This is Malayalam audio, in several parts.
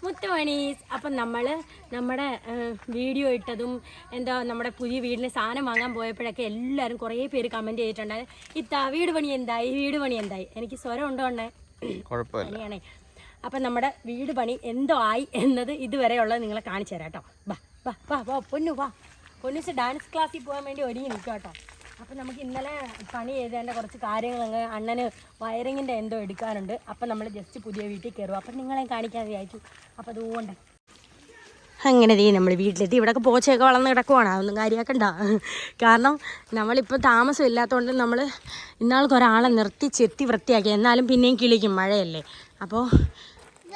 മുത്തുമണീസ്. അപ്പം നമ്മുടെ വീഡിയോ ഇട്ടതും എന്താ നമ്മുടെ പുതിയ വീടിന് സാധനം വാങ്ങാൻ പോയപ്പോഴൊക്കെ എല്ലാവരും കുറേ പേര് കമൻറ്റ് ചെയ്തിട്ടുണ്ടായിരുന്നു, വീട് പണി എന്തായി. എനിക്ക് സ്വരം ഉണ്ടോണ്ടേ കുഴപ്പമില്ല. അപ്പം നമ്മുടെ വീട് പണി എന്തോ ആയി എന്നത് ഇതുവരെയുള്ളത് നിങ്ങളെ കാണിച്ചു തരാം കേട്ടോ. വാ പൊന്നൂസ് ഡാൻസ് ക്ലാസ്സിൽ പോകാൻ വേണ്ടി ഒരുങ്ങി നിൽക്കുക കേട്ടോ. അപ്പം നമുക്ക് ഇന്നലെ പണി ചെയ്തതിൻ്റെ കുറച്ച് കാര്യങ്ങളങ്ങ് അണ്ണന് വയറിങ്ങിൻ്റെ എന്തോ എടുക്കാനുണ്ട്. അപ്പം നമ്മൾ ജസ്റ്റ് പുതിയ വീട്ടിൽ കയറുക. അപ്പം നിങ്ങളെ കാണിക്കാൻ വിചാരിച്ചു. അപ്പം അതുകൊണ്ട് അങ്ങനെ നമ്മൾ വീട്ടിലെത്തി. ഇവിടെയൊക്കെ പോച്ചയൊക്കെ വളർന്ന് കിടക്കുവാണ്, അതൊന്നും കാര്യമാക്കണ്ട. കാരണം നമ്മളിപ്പോൾ താമസം ഇല്ലാത്തതുകൊണ്ട് നമ്മൾ ഇന്നാൾക്ക് ഒരാളെ നിർത്തി ചെത്തി വൃത്തിയാക്കി. എന്നാലും പിന്നെയും കിളിക്കും, മഴയല്ലേ. അപ്പോൾ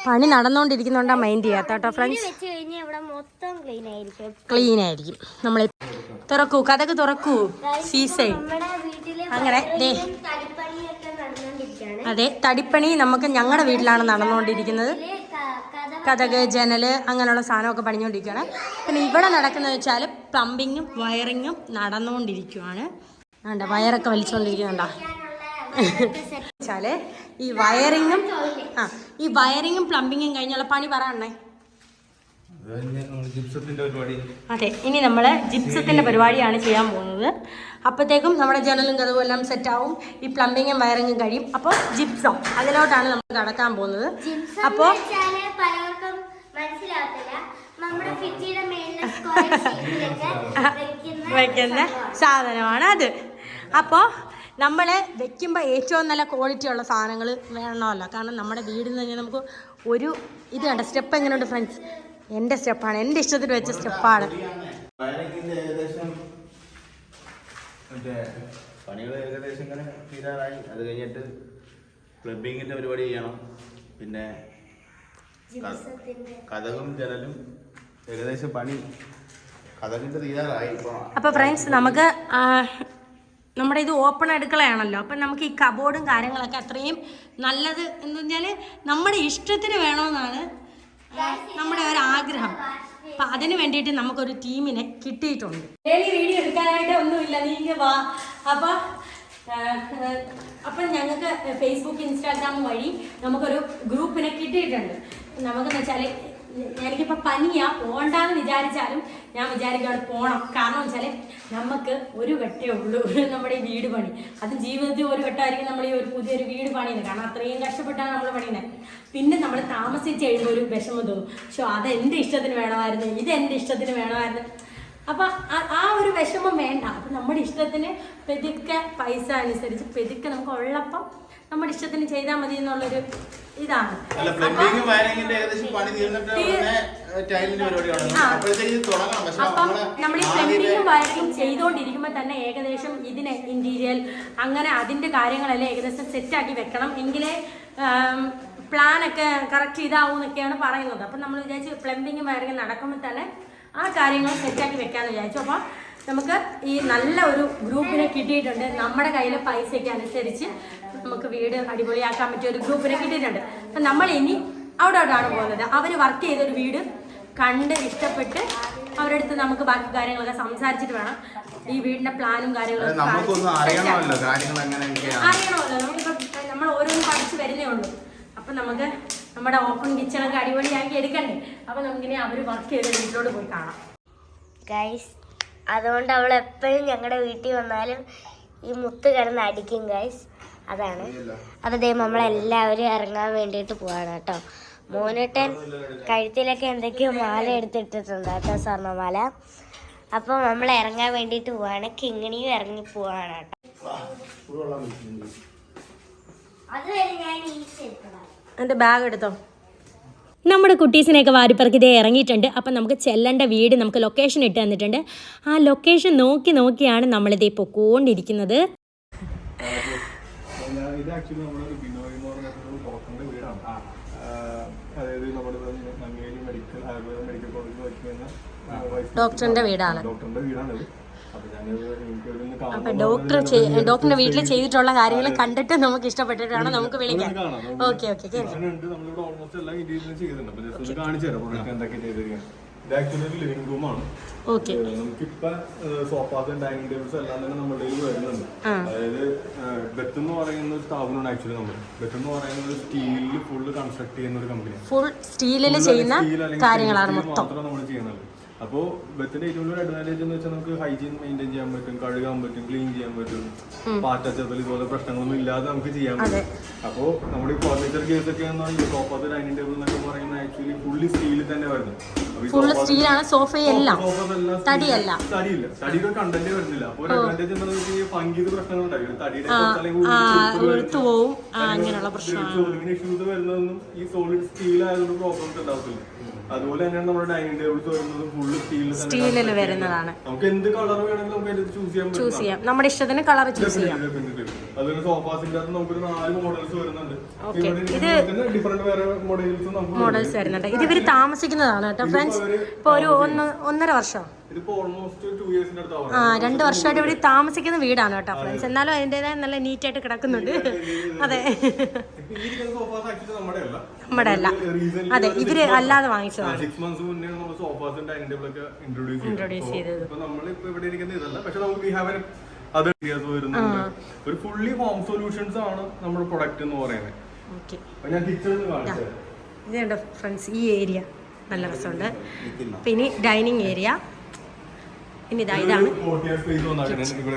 പണി നടന്നുകൊണ്ടിരിക്കുന്നതുകൊണ്ടാണ് മൈൻഡ് ചെയ്യാത്ത കേട്ടോ ഫ്രണ്ട്സ്. ക്ലീൻ ആയിരിക്കും. നമ്മൾ തുറക്കൂ, കഥക്ക് തുറക്കൂ സീസൈ. അങ്ങനെ അതെ, തടിപ്പണി നമുക്ക് ഞങ്ങളുടെ വീട്ടിലാണ് നടന്നുകൊണ്ടിരിക്കുന്നത്. കഥക്, ജനൽ അങ്ങനെയുള്ള സാധനമൊക്കെ പണിഞ്ഞുകൊണ്ടിരിക്കുകയാണ്. പിന്നെ ഇവിടെ നടക്കുന്നത് വെച്ചാൽ പ്ലംബിങ്ങും വയറിങ്ങും നടന്നുകൊണ്ടിരിക്കുകയാണ്. വേണ്ട, വയറൊക്കെ വലിച്ചുകൊണ്ടിരിക്കുന്നുണ്ടോ വെച്ചാൽ ഈ വയറിങ്ങും പ്ലംബിങ്ങും കഴിഞ്ഞുള്ള പണി പറയണേ. അതെ, ഇനി നമ്മൾ ജിപ്സത്തിന്റെ പരിപാടിയാണ് ചെയ്യാൻ പോകുന്നത്. അപ്പോഴത്തേക്കും നമ്മുടെ ജനലും കഥവും എല്ലാം സെറ്റാവും. ഈ പ്ലംബിങ്ങും വയറിങ്ങും കഴിയും. അപ്പോൾ ജിപ്സം അതിലോട്ടാണ് നമ്മൾ കടക്കാൻ പോകുന്നത്. അപ്പോൾ വെക്കുന്ന സാധനമാണ് അത്. അപ്പോൾ നമ്മൾ വെക്കുമ്പോൾ ഏറ്റവും നല്ല ക്വാളിറ്റി ഉള്ള സാധനങ്ങൾ വേണമല്ലോ. കാരണം നമ്മുടെ വീടിൽ നിന്ന് നമുക്ക് ഒരു ഇത് കണ്ട സ്റ്റെപ്പ് എങ്ങനെയുണ്ട് ഫ്രണ്ട്സ്? എൻ്റെ സ്റ്റെപ്പാണ്, എൻ്റെ ഇഷ്ടത്തിന് വെച്ച സ്റ്റെപ്പാണ്. പണികൾ ഏകദേശം ഇങ്ങനെ തീരാറായി. അത് കഴിഞ്ഞിട്ട് പ്ലംബിങ്ങിന്റെ പരിപാടി ചെയ്യണം. പിന്നെ കഥകും ജനലും ഏകദേശം പണി കഥകിന്റെ തീരാറായി. അപ്പോൾ ഫ്രണ്ട്സ്, നമുക്ക് നമ്മുടെ ഇത് ഓപ്പൺ അടുക്കളയാണല്ലോ. അപ്പം നമുക്ക് ഈ കബോർഡും കാര്യങ്ങളൊക്കെ അത്രയും നല്ലത് എന്ന് പറഞ്ഞാൽ നമ്മുടെ ഇഷ്ടത്തിന് വേണമെന്നാണ് നമ്മുടെ ഒരു ആഗ്രഹം. അപ്പം അതിന് വേണ്ടിയിട്ട് നമുക്കൊരു ടീമിനെ കിട്ടിയിട്ടുണ്ട്. ഡെയിലി വീഡിയോ എടുക്കാനായിട്ട് ഒന്നുമില്ല, നീ വാ. അപ്പം ഞങ്ങൾക്ക് ഫേസ്ബുക്ക്, ഇൻസ്റ്റാഗ്രാം വഴി നമുക്കൊരു ഗ്രൂപ്പിനെ കിട്ടിയിട്ടുണ്ട്. നമുക്കെന്ന് വെച്ചാൽ എനിക്കിപ്പോൾ പനിയാണ്, പോകണ്ടെന്ന് വിചാരിച്ചാലും ഞാൻ വിചാരിക്കുകയാണ് പോകണം. കാരണം എന്ന് വെച്ചാൽ നമുക്ക് ഒരു വെട്ടേ ഉള്ളൂ നമ്മുടെ ഈ വീട് പണി. അതും ജീവിതത്തിൽ ഒരു വെട്ടമായിരിക്കും നമ്മൾ ഈ ഒരു പുതിയൊരു വീട് പണിയുന്നത്. കാരണം അത്രയും കഷ്ടപ്പെട്ടാണ് നമ്മൾ പണിയുന്നത്. പിന്നെ നമ്മൾ താമസിച്ച് കഴിയുമ്പോൾ ഒരു വിഷമം തോന്നും, പക്ഷേ അതെൻ്റെ ഇഷ്ടത്തിന് വേണമായിരുന്നു, ഇതെൻ്റെ ഇഷ്ടത്തിന് വേണമായിരുന്നു. അപ്പം ആ ഒരു വിഷമം വേണ്ട. അപ്പം നമ്മുടെ ഇഷ്ടത്തിന് പെതുക്കെ പൈസ അനുസരിച്ച് പെതുക്കെ നമുക്ക് ഉള്ളപ്പം നമ്മുടെ ഇഷ്ടത്തിന് ചെയ്താൽ മതി എന്നുള്ളൊരു ഇതാണ്. അപ്പം നമ്മൾ ഈ പ്ലംബിങ്ങും വയറിങ്ങും ചെയ്തുകൊണ്ടിരിക്കുമ്പോൾ തന്നെ ഏകദേശം ഇതിന് ഇന്റീരിയൽ അങ്ങനെ അതിൻ്റെ കാര്യങ്ങളെല്ലാം ഏകദേശം സെറ്റാക്കി വെക്കണം. എങ്കിലേ പ്ലാനൊക്കെ കറക്റ്റ് ഇതാവും എന്നൊക്കെയാണ് പറയുന്നത്. അപ്പം നമ്മൾ വിചാരിച്ച് പ്ലംബിങ്ങും വയറിങ്ങും നടക്കുമ്പോൾ തന്നെ ആ കാര്യങ്ങൾ സെറ്റാക്കി വെക്കാമെന്ന് വിചാരിച്ചു. അപ്പം നമുക്ക് ഈ നല്ല ഒരു ഗ്രൂപ്പിനെ കിട്ടിയിട്ടുണ്ട്. നമ്മുടെ കയ്യിൽ പൈസയ്ക്ക് അനുസരിച്ച് നമുക്ക് വീട് അടിപൊളിയാക്കാൻ പറ്റിയ ഒരു ഗ്രൂപ്പിനെ കിട്ടിയിട്ടുണ്ട്. അപ്പം നമ്മൾ ഇനി അവിടോട്ടാണ് പോകുന്നത്. അവർ വർക്ക് ചെയ്തൊരു വീട് കണ്ട് ഇഷ്ടപ്പെട്ട് അവരുടെ അടുത്ത് നമുക്ക് ബാക്കി കാര്യങ്ങളൊക്കെ സംസാരിച്ചിട്ട് വേണം ഈ വീടിന്റെ പ്ലാനും കാര്യങ്ങളും അറിയണമല്ലോ. നമുക്കിപ്പോൾ നമ്മൾ ഓരോന്നും പഠിച്ച് വരുന്നേ ഉള്ളൂ. അപ്പം നമുക്ക് നമ്മുടെ ഓപ്പൺ കിച്ചണൊക്കെ അടിപൊളിയാക്കി എടുക്കണ്ടേ. അപ്പം നമുക്കിനി അവർ വർക്ക് ചെയ്ത വീട്ടിലോട്ട് പോയി കാണാം ഗൈസ്. അതുകൊണ്ട് അവൾ എപ്പോഴും ഞങ്ങളുടെ വീട്ടിൽ വന്നാലും ഈ മുത്ത് കിടന്ന് അടിക്കും ഗൈസ്. അതാണ്. അതേ നമ്മളെല്ലാവരും ഇറങ്ങാൻ വേണ്ടിയിട്ട് പോവാണ് കേട്ടോ. മോനേട്ടൻ കഴുത്തിലൊക്കെ എന്തൊക്കെയോ മാല എടുത്തിട്ടിട്ടുണ്ട് കേട്ടോ, സ്വർണ്ണമാല. അപ്പോൾ നമ്മൾ ഇറങ്ങാൻ വേണ്ടിയിട്ട് പോവാണ്. കിങ്ങിണിയും ഇറങ്ങി പോവാണ് കേട്ടോ. അതുവരെ ഞാൻ എൻ്റെ ബാഗ് എടുത്തോ. നമ്മുടെ കുട്ടീസിനെയൊക്കെ വാരിപ്പറക്കി ഇതേ ഇറങ്ങിയിട്ടുണ്ട്. അപ്പം നമുക്ക് ചെല്ലേണ്ട വീട് നമുക്ക് ലൊക്കേഷൻ ഇട്ട് തന്നിട്ടുണ്ട്. ആ ലൊക്കേഷൻ നോക്കിയാണ് നമ്മളിതേ പൊക്കോണ്ടിരിക്കുന്നത്. ഡോക്ടറിന്റെ വീടാണ്. അപ്പൊ ഡോക്ടറിന്റെ വീട്ടിൽ ചെയ്തിട്ടുള്ള കാര്യങ്ങൾ കണ്ടിട്ട് നമുക്ക് ഇഷ്ടപ്പെട്ടിട്ടാണ് നമുക്ക് വിളിക്കാൻ. ഓക്കെ ഇത് ആക്ച്വലി ഒരു ലിവിംഗ് റൂമാണ്. ഓക്കെ. നമുക്കിപ്പോ സോഫാസും ഡൈനിങ് ടേബിൾസും എല്ലാം തന്നെ നമ്മുടെ കയ്യിൽ വരുന്നുണ്ട്. അതായത് ബെത്ത് എന്ന് പറയുന്ന ഒരു സ്ഥാപനമാണ് ആക്ച്വലി നമ്മൾ. ബെത്ത് എന്ന് പറയുന്നത് സ്റ്റീലിൽ ഫുള്ള് കൺസ്ട്രക്ട് ചെയ്യുന്ന ഒരു കമ്പനിയാണ്. ഫുൾ സ്റ്റീലിൽ ചെയ്യുന്ന കാര്യങ്ങളാണ് മൊത്തം നമ്മൾ ചെയ്യുന്നത്. അപ്പോൾ ബെത്തിന്റെ ഏറ്റവും വലിയ അഡ്വാൻറ്റേജ് എന്ന് വെച്ചാൽ നമുക്ക് ഹൈജീൻ മെയിൻറ്റെയിൻ ചെയ്യാൻ പറ്റും, കഴുകാൻ പറ്റും, ക്ലീൻ ചെയ്യാൻ പറ്റും, പാറ്റച്ചപ്പൽ ഇതുപോലെ പ്രശ്നങ്ങളൊന്നും ഇല്ലാതെ നമുക്ക് ചെയ്യാൻ പറ്റും. അപ്പോൾ നമ്മുടെ ഈ ഫർണിച്ചർ കേസ് ഒക്കെ ഈ സോഫാസ് ഡൈനിങ് ടേബിൾ എന്നൊക്കെ പറയുന്നത് ആക്ച്വലി ഫുള്ളി സ്റ്റീലിൽ തന്നെ വരുന്നത്. ഫുള്ള് സ്റ്റീലാണ് സോഫയെല്ലാം, തടിയല്ല. തടിയില്ല, തടിയുടെ കണ്ടന്റ് വരുന്നില്ല. അപ്പോൾ ഒരു അഡ്വാൻറ്റേജ് എന്താണെന്ന് വെച്ചാൽ ഫംഗിയുടെ പ്രശ്നങ്ങൾ ഉണ്ടാവും. തടിയുടെ അങ്ങനെയുള്ള പ്രശ്നങ്ങൾ ഇങ്ങനെ ഇഷ്യൂസ് വരുന്നതൊന്നും ഈ സോളിഡ് സ്റ്റീൽ ആയതുകൊണ്ട് പ്രോബ്ലംസ് ഉണ്ടാവത്തില്ല. അതുപോലെ തന്നെയാണ് നമ്മുടെ ഡൈനിങ് ടേബിൾസ് വരുന്നത് ഫുള്ള് സ്റ്റീലിൽ വരുന്നതാണ്. നമുക്ക് എന്ത് കളർ വേണമെങ്കിലും നമുക്ക് ചൂസ് ചെയ്യാം, നമ്മുടെ ഇഷ്ടത്തിന് കളർ ചൂസ് ചെയ്യാം. അതുപോലെ സോഫാസിന്റെ അകത്ത് നമുക്കൊരു 4 മോഡൽസ് വരുന്നുണ്ട്. ഡിഫറെന്റ് വേറെ മോഡൽസ് വരുന്നുണ്ട്. ഇത് ഇവര് താമസിക്കുന്നതാണ് കേട്ടോ ഫ്രണ്ട്സ്. ഇപ്പൊ ഒരു 1.5 വർഷം, ഇതിപ്പോ ഓൾമോസ്റ്റ് 2 ഇയേഴ്സിന്റെ അടുത്താവും. 2 വർഷമായിട്ട് ഇവിടെ താമസിക്കുന്ന വീടാണ് കേട്ടോ ഫ്രണ്ട്സ്. എന്നാലും അതിൻ്റെതായ നല്ല നീറ്റായിട്ട് കിടക്കുന്നുണ്ട്. അതെ, നമ്മുടെ അല്ല, അതെ ഇവര് അല്ലാതെ വാങ്ങിച്ചതാണ്. 6 months മുന്നേ നമ്മൾ സോഫാസും ഡൈനിങ് ടേബിൾ ഒക്കെ ഇൻട്രൊഡ്യൂസ് ചെയ്തത്. ഇപ്പൊ നമ്മളിപ്പോ ഇവിടെ ഇരിക്കുന്ന ഇതല്ല, പക്ഷെ നമുക്ക് അത് വരുന്നുണ്ട്. ഒരു ഫുള്ളി ഹോം സൊല്യൂഷൻസ് ആണ് നമ്മുടെ പ്രൊഡക്റ്റ് എന്ന് പറയുന്നത്. ഞാൻ കിച്ചൺ കാണിച്ചത് ഇതുണ്ട് ഫ്രണ്ട്സ്. ഈ ഏരിയ നല്ല രസമുണ്ട്. പിന്നെ ഡൈനിങ് ഏരിയ, പിന്നെ ഇതാണ്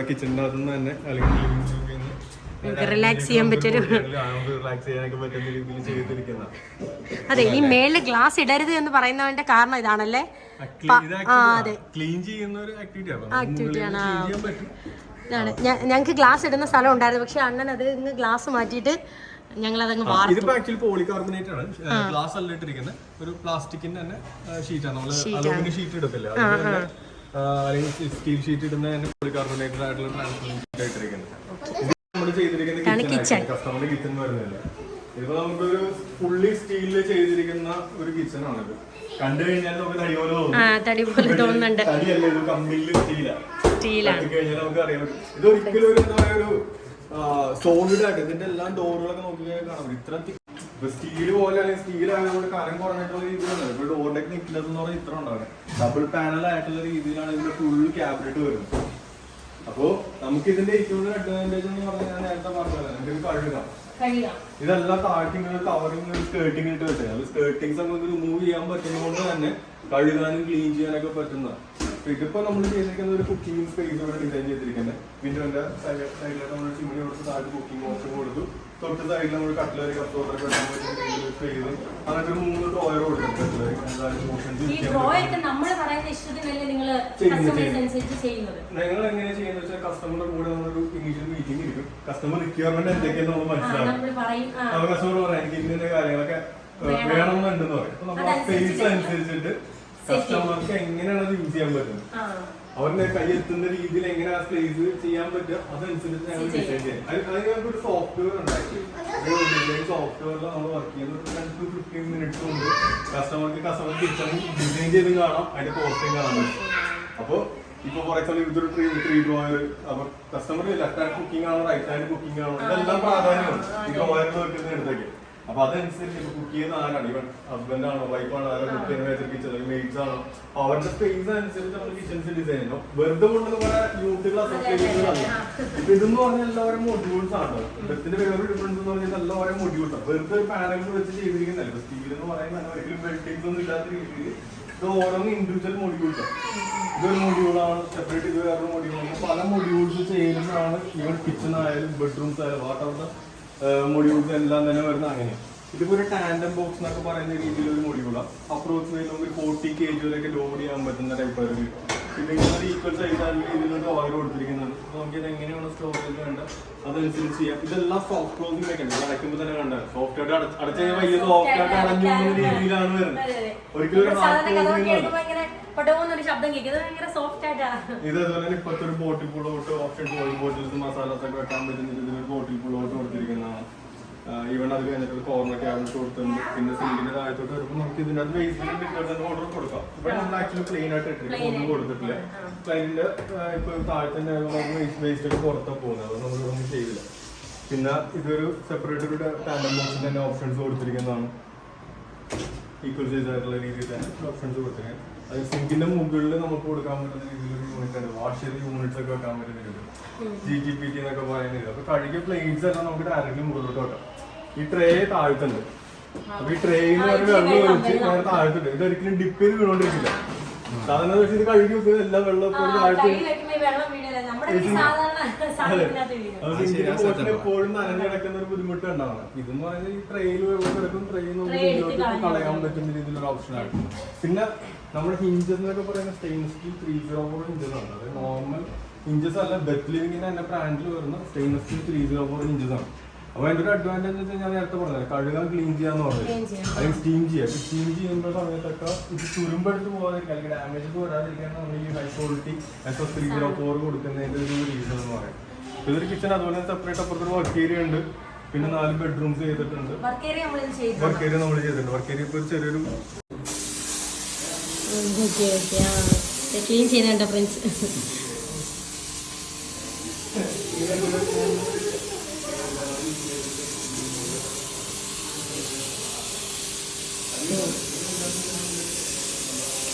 കിച്ചണിന്റെ അകത്ത് തന്നെ അല്ലെങ്കിൽ റിലാക്സ് ചെയ്യാൻ പറ്റൊരു, അതെ ഈ മേളില് ഗ്ലാസ് ഇടരുത് എന്ന് പറയുന്നതിന്റെ കാരണം ഇതാണല്ലേ. അതെ, ക്ലീൻ ചെയ്യുന്ന ഒരു ആക്ടിവിറ്റിയാണ്. ഇതാണ് ഞങ്ങൾക്ക് ഗ്ലാസ് ഇടുന്ന സ്ഥലം ഉണ്ടായിരുന്നു, പക്ഷെ അണ്ണൻ അത് ഇന്ന് ഗ്ലാസ് മാറ്റിയിട്ട് ഞങ്ങൾ അതങ്ങ് ആക്ച്വലി പോളികാർബണേറ്റ് ആണ്, ഗ്ലാസ് അല്ല ഇട്ടിരിക്കുന്നത്. ഒരു പ്ലാസ്റ്റിക്കിന്റെ തന്നെ ഷീറ്റാണ്. നമ്മൾ അലുമിനിയം ഷീറ്റ് ഇടത്തില്ല, അല്ലെങ്കിൽ സ്റ്റീൽ ഷീറ്റ് ഇടുന്ന തന്നെ പോളികാർബണേറ്റഡ് ആയിട്ടുള്ള ട്രാൻസ്പെറൻറ്റ് ആയിട്ടിരിക്കുന്നത്. നമ്മൾ ചെയ്തിരിക്കുന്ന കിച്ചൺ കസ്റ്റമറുടെ കിച്ചൺ വരുന്നില്ല. ഇതിപ്പോ നമുക്കൊരു ഫുള്ളി സ്റ്റീലിൽ ചെയ്തിരിക്കുന്ന ഒരു കിച്ചൺ ആണിത്. കണ്ടു കഴിഞ്ഞാൽ നമുക്ക് തടി പോലെ തോന്നുന്നുണ്ട്. തടിയല്ല, ഇത് കമ്പിളിൽ സ്റ്റീലാണ്. കഴിഞ്ഞാൽ നമുക്ക് അറിയാൻ പറ്റും. ഇത് ഒരിക്കലും ഒരു എന്താ പറയുക, ഒരു സോളിഡ് ആയിട്ട് ഇതിന്റെ എല്ലാം ഡോറുകളൊക്കെ നോക്കിക്കഴിഞ്ഞാൽ കാണാം. ഇത്ര സ്റ്റീൽ പോലെ അല്ലെങ്കിൽ സ്റ്റീൽ ആയതുകൊണ്ട് കരം കുറഞ്ഞിട്ടുള്ള രീതിയിലാണ്. ഇപ്പോൾ ഡോറിലേക്ക് നിൽക്കുന്നതെന്ന് പറഞ്ഞാൽ ഇത്ര ഉണ്ടാകും. ഡബിൾ പാനൽ ആയിട്ടുള്ള രീതിയിലാണ് ഇതിന്റെ ഫുൾ ക്യാബിനറ്റ് വരുന്നത്. അപ്പോ നമുക്ക് ഇതിന്റെ ഏറ്റവും കൂടുതൽ അഡ്വാൻറ്റേജ് എന്ന് പറഞ്ഞാൽ ഞാൻ നേരത്തെ പറഞ്ഞത് നമുക്ക് കഴുകാം. ഇതെല്ലാം താഴ്ത്തിങ്ങനെ കവറിങ് സ്കേർട്ടിങ് ഇട്ട് വെച്ചത്. അത് സ്കേർട്ടിങ്സ് നമുക്ക് റിമൂവ് ചെയ്യാൻ പറ്റുന്നതുകൊണ്ട് തന്നെ കഴുകാനും ക്ലീൻ ചെയ്യാനൊക്കെ പറ്റുന്നതാണ്. ഇതിപ്പോ നമ്മൾ ചെയ്തിരിക്കുന്ന ഒരു കുക്കിംഗ് സ്പേസോടെ ഡിസൈൻ ചെയ്തിരിക്കുന്നത്. വിൻഡോന്റെ സൈഡിലായിട്ട് നമ്മൾ ചിമ്മിണി കൊടുത്ത് താഴെ കുക്കിംഗ് ഓപ്ഷൻ കൊടുത്തു. തൊട്ട് സൈഡിൽ നമ്മൾ കട്ട്ലറി കത്തോറൊക്കെ വെക്കാൻ പറ്റുന്ന സ്പേസ്, അങ്ങനത്തെ 3 ഡ്രോയർ കൊടുത്തിട്ടുണ്ട്. ഞങ്ങൾ എങ്ങനെ ചെയ്യുന്ന വെച്ചാൽ കസ്റ്റമറുടെ കൂടെ നമ്മളൊരു ഇനീഷ്യൽ മീറ്റിംഗ് ഇരിക്കും. കസ്റ്റമർ റിക്വയർമെന്റ് എന്തൊക്കെയാണ് നമ്മൾ മനസ്സിലാക്കും. അപ്പൊ കസ്റ്റമർ പറയാം എനിക്ക് ഇതിന്റെ കാര്യങ്ങളൊക്കെ വേണമെന്നുണ്ടെന്ന് പറയും. അപ്പൊ നമ്മൾ ആ സ്പേസ് അനുസരിച്ചിട്ട് കസ്റ്റമർക്ക് എങ്ങനെയാണ് അത് യൂസ് ചെയ്യാൻ പറ്റുന്നത്, അവരുടെ കൈ എത്തുന്ന രീതിയിൽ എങ്ങനെ ആ സ്പേസ് ചെയ്യാൻ പറ്റുക, അതനുസരിച്ച് ഞങ്ങൾ ഡിസൈൻ ചെയ്യാം. അതിന് ഞങ്ങൾക്ക് സോഫ്റ്റ്വെയർ ഉണ്ടാക്കി. സോഫ്റ്റ്വെയറിൽ നമ്മൾ വർക്ക് ചെയ്യുന്നത് 10 to 15 minutes കൊണ്ട് കസ്റ്റമർ കിച്ചൺ ഡിസൈൻ ചെയ്തും കാണാം, അതിന്റെ കോസ്റ്റിംഗ് കാണാൻ പറ്റും. അപ്പോൾ ഇപ്പൊ ഫോർ എക്സാമ്പിൾ ഇതൊരു 3 ഡ്രോയർ, അപ്പൊ കസ്റ്റമർ ലെഫ്റ്റ് ഹാൻഡ് കുക്കിംഗ് ആണോ റൈറ്റ് ഹാൻഡ് കുക്കിംഗ് ആണോ, ഇതെല്ലാം പ്രാധാന്യമാണ് ഈ ഡ്രോയറിൽ വെക്കുന്ന എടുത്തേക്ക്. അപ്പൊ അതനുസരിച്ച് ഇപ്പൊ കുക്ക് ചെയ്യുന്ന ആരാണ്, ഇവൻ ഹസ്ബൻഡ് ആണോ വൈഫാണോ, ആരോ കുക്ക് ചെയ്യുന്ന കിച്ചൺ മെയ്ഡ്സ് ആണോ, അവരുടെ സ്പേസ് അനുസരിച്ച് നമ്മൾ കിച്ചൺസ് ഡിസൈൻ ചെയ്യണം. വെറുതെ കൊണ്ടുള്ള കുറെ യൂണിറ്റുകൾ അസോസിയേഷനുകളല്ല. ഇപ്പൊ ഇതെന്ന് പറഞ്ഞാൽ എല്ലാവരും മൊഡ്യൂൾസ് ആണ്. ബെത്തിന്റെ വേറൊരു ഡിഫറൻസ് എന്ന് പറഞ്ഞാൽ എല്ലാവരും മൊഡ്യൂൾസ് ആണ്. വെറുതെ ഒരു പാനലിൽ വെച്ച് ചെയ്തിരിക്കുന്നതല്ല. ഇപ്പൊ സ്റ്റീൽ എന്ന് പറയുന്നത് ഒരിക്കലും വെൽഡിങ്സ് ഒന്നും ഇല്ലാത്ത രീതിയിൽ ഇത് ഓരോന്ന് ഇൻഡിവിജ്വൽ മൊഡ്യൂൾസ് ആണ്. ഇതൊരു മൊഡ്യൂളാണ് സെപ്പറേറ്റ്, ഇത് വേറൊരു മൊഡ്യൂളാണ്. പല മൊഡ്യൂൾസ് ചെയ്യുന്നതാണ്. ഈവൻ കിച്ചൺ ആയാലും ബെഡ്റൂംസ് ആയാലും വാട്ടവരുടെ മൊഡ്യൂൾസ് എല്ലാം തന്നെ വരുന്നത് അങ്ങനെയാണ്. ഇതിപ്പോ ഒരു ടാൻഡം ബോക്സ് എന്നൊക്കെ പറയുന്ന രീതിയിലൊരു മൊഡ്യൂളാണ്. അപ്രോക്സിമേറ്റ് നമുക്ക് 40 kg വരെയൊക്കെ ലോഡ് ചെയ്യാൻ പറ്റുന്ന ടൈപ്പ് ഒരു ഇതിങ്ങനെ ഈക്വൽ സൈസ് ആയിട്ടുള്ള രീതിയിലൊരു ഓയിൽ കൊടുത്തിരിക്കുന്നുണ്ട്. നമുക്ക് ഇത് എങ്ങനെയാണ് സ്റ്റോറേജ് വേണ്ട അതനുസരിച്ച് ചെയ്യാം. ഇതെല്ലാം സോഫ്റ്റ് ക്ലോസിംഗ് വെക്കണം. അടയ്ക്കുമ്പോൾ തന്നെ കണ്ട സോഫ്റ്റ് ആയിട്ട് അടച്ച വലിയ സോഫ്റ്റ് ആയിട്ട് അടഞ്ഞു പോകുന്ന രീതിയിലാണ് വരുന്നത്. ഒരിക്കലും ഒരു ഹാർഡ് ക്ലോസിംഗ് ഇത് അതുപോലെ ഇപ്പോഴത്തെ ഒരു ബോട്ടിൽ പുള്ളോട്ട് ഓപ്ഷൻ ബോട്ടിൽസ് മസാലാസ് ഒക്കെ വെക്കാൻ പറ്റുന്ന രീതിയിൽ ഒരു ബോട്ടിൽ പുള്ളോട്ട് കൊടുത്തിരിക്കുന്നതാണ്. ഈവൺ അത് കഴിഞ്ഞിട്ട് കോർണർ ക്യാബിനറ്റ് കൊടുത്തിട്ടുണ്ട്. പിന്നെ സിങ്കിന്റെ താഴത്തോട്ട് വരുമ്പോൾ നമുക്ക് ഇതിന്റെ അത് വേസ്റ്റ് ഓർഡർ കൊടുക്കാം. ഇവിടെ നമ്മൾ ആക്ച്വലി പ്ലെയിൻ ആയിട്ട് ഇട്ടില്ല, ഒന്നും കൊടുത്തിട്ടില്ല. ക്ലൈന്റിന്റെ ഇപ്പൊ താഴത്തെ വേസ്റ്റ് ഒക്കെ പുറത്താണ് പോകുന്നത്, അത് നമ്മളൊന്നും ചെയ്തില്ല. പിന്നെ ഇതൊരു സെപ്പറേറ്റ് ഒരു ടാൻഡം ബോക്സിന്റെ തന്നെ ഓപ്ഷൻസ് കൊടുത്തിരിക്കുന്നതാണ്. ഈക്വൽ സൈസ് ആയിട്ടുള്ള രീതിയിൽ തന്നെ ഓപ്ഷൻസ് കൊടുത്തിരിക്കുന്നത്. അത് സിങ്കിന്റെ മുകളിൽ നമുക്ക് കൊടുക്കാൻ പറ്റുന്ന രീതിയിലൊരു യൂണിറ്റ് ആണ്. വാഷ് യൂണിറ്റ്സ് ഒക്കെ വെക്കാൻ പറ്റുന്ന രീതിയിൽ GGPT എന്നൊക്കെ പറയുന്നത്. അപ്പൊ കഴുകിയ പ്ലേറ്റ്സ് എല്ലാം നമുക്ക് ഡയറക്റ്റ്ലി മുകളിലോട്ട് വെക്കാം. ഈ ട്രേ താഴ്ത്തുണ്ട്. അപ്പൊ ഈ ട്രേയിൽ വെള്ളം ഒഴിച്ച് നേരെ താഴ്ത്തുണ്ട്. ഇതൊരിക്കലും ഡിപ്പ് ചെയ്ത് വീണോണ്ടിരിക്കില്ല. സാധാരണ പക്ഷേ ഇത് കഴുകി വെക്കുന്നത് എല്ലാം വെള്ളം എപ്പോഴും നനഞ്ഞു കിടക്കുന്ന ഒരു ബുദ്ധിമുട്ട് ഉണ്ടാവണം. ഇതെന്ന് പറയുന്നത് ഈ ട്രെയിൽ വെള്ളം കിടക്കും, ട്രെയിൽ നമുക്ക് കളയാൻ പറ്റുന്ന രീതിയിലുള്ള ഓപ്ഷനാണ്. പിന്നെ നമ്മുടെ ഹിഞ്ചസ് എന്നൊക്കെ പറയുന്ന സ്റ്റെയിൻലെസ് സ്റ്റീൽ 304 ഹിഞ്ചസ് ആണ്. അതായത് നോർമൽ ഹിഞ്ചസ് അല്ല, ബെത്ത് ലിവിങ്ങിന്റെ തന്നെ ബ്രാൻഡിൽ വരുന്ന സ്റ്റെയിൻലെസ് സ്റ്റീൽ 304 ഹിഞ്ചസ് ആണ്. അപ്പൊ അതിന്റെ ഒരു അഡ്വാൻറ്റേജ് എന്ന് വെച്ചാൽ ഞാൻ നേരത്തെ പറഞ്ഞത് കഴുകാൻ ക്ലീൻ ചെയ്യാന്ന് പറഞ്ഞത്, അല്ലെങ്കിൽ സ്റ്റീം ചെയ്യാം. സ്റ്റീം ചെയ്യുന്ന സമയത്തൊക്കെ ഇത് തുരുമ്പെടുത്ത് പോകാതിരിക്കും അല്ലെങ്കിൽ ഡാമേജസ് വരാതിരിക്കാൻ നമ്മൾ ഈ ഹൈ ക്വാളിറ്റി SS 304 കൊടുക്കുന്നതിന്റെ ഒരു റീസൺ എന്ന് പറയാം. ഇതൊരു കിച്ചൺ, അതുപോലെ സെപ്പറേറ്റ് അപ്പുറത്തൊരു വർക്ക് ഏരിയ ഉണ്ട്. പിന്നെ 4 ബെഡ്റൂംസ് ചെയ്തിട്ടുണ്ട്. വർക്ക് ഏരിയ നമ്മൾ ചെയ്തിട്ടുണ്ട്. വർക്ക് ഏരിയ ഇപ്പൊ ചെറിയൊരു ക്ലീൻ ചെയ്യുന്നുണ്ടോ ഫ്രണ്ട്സ്?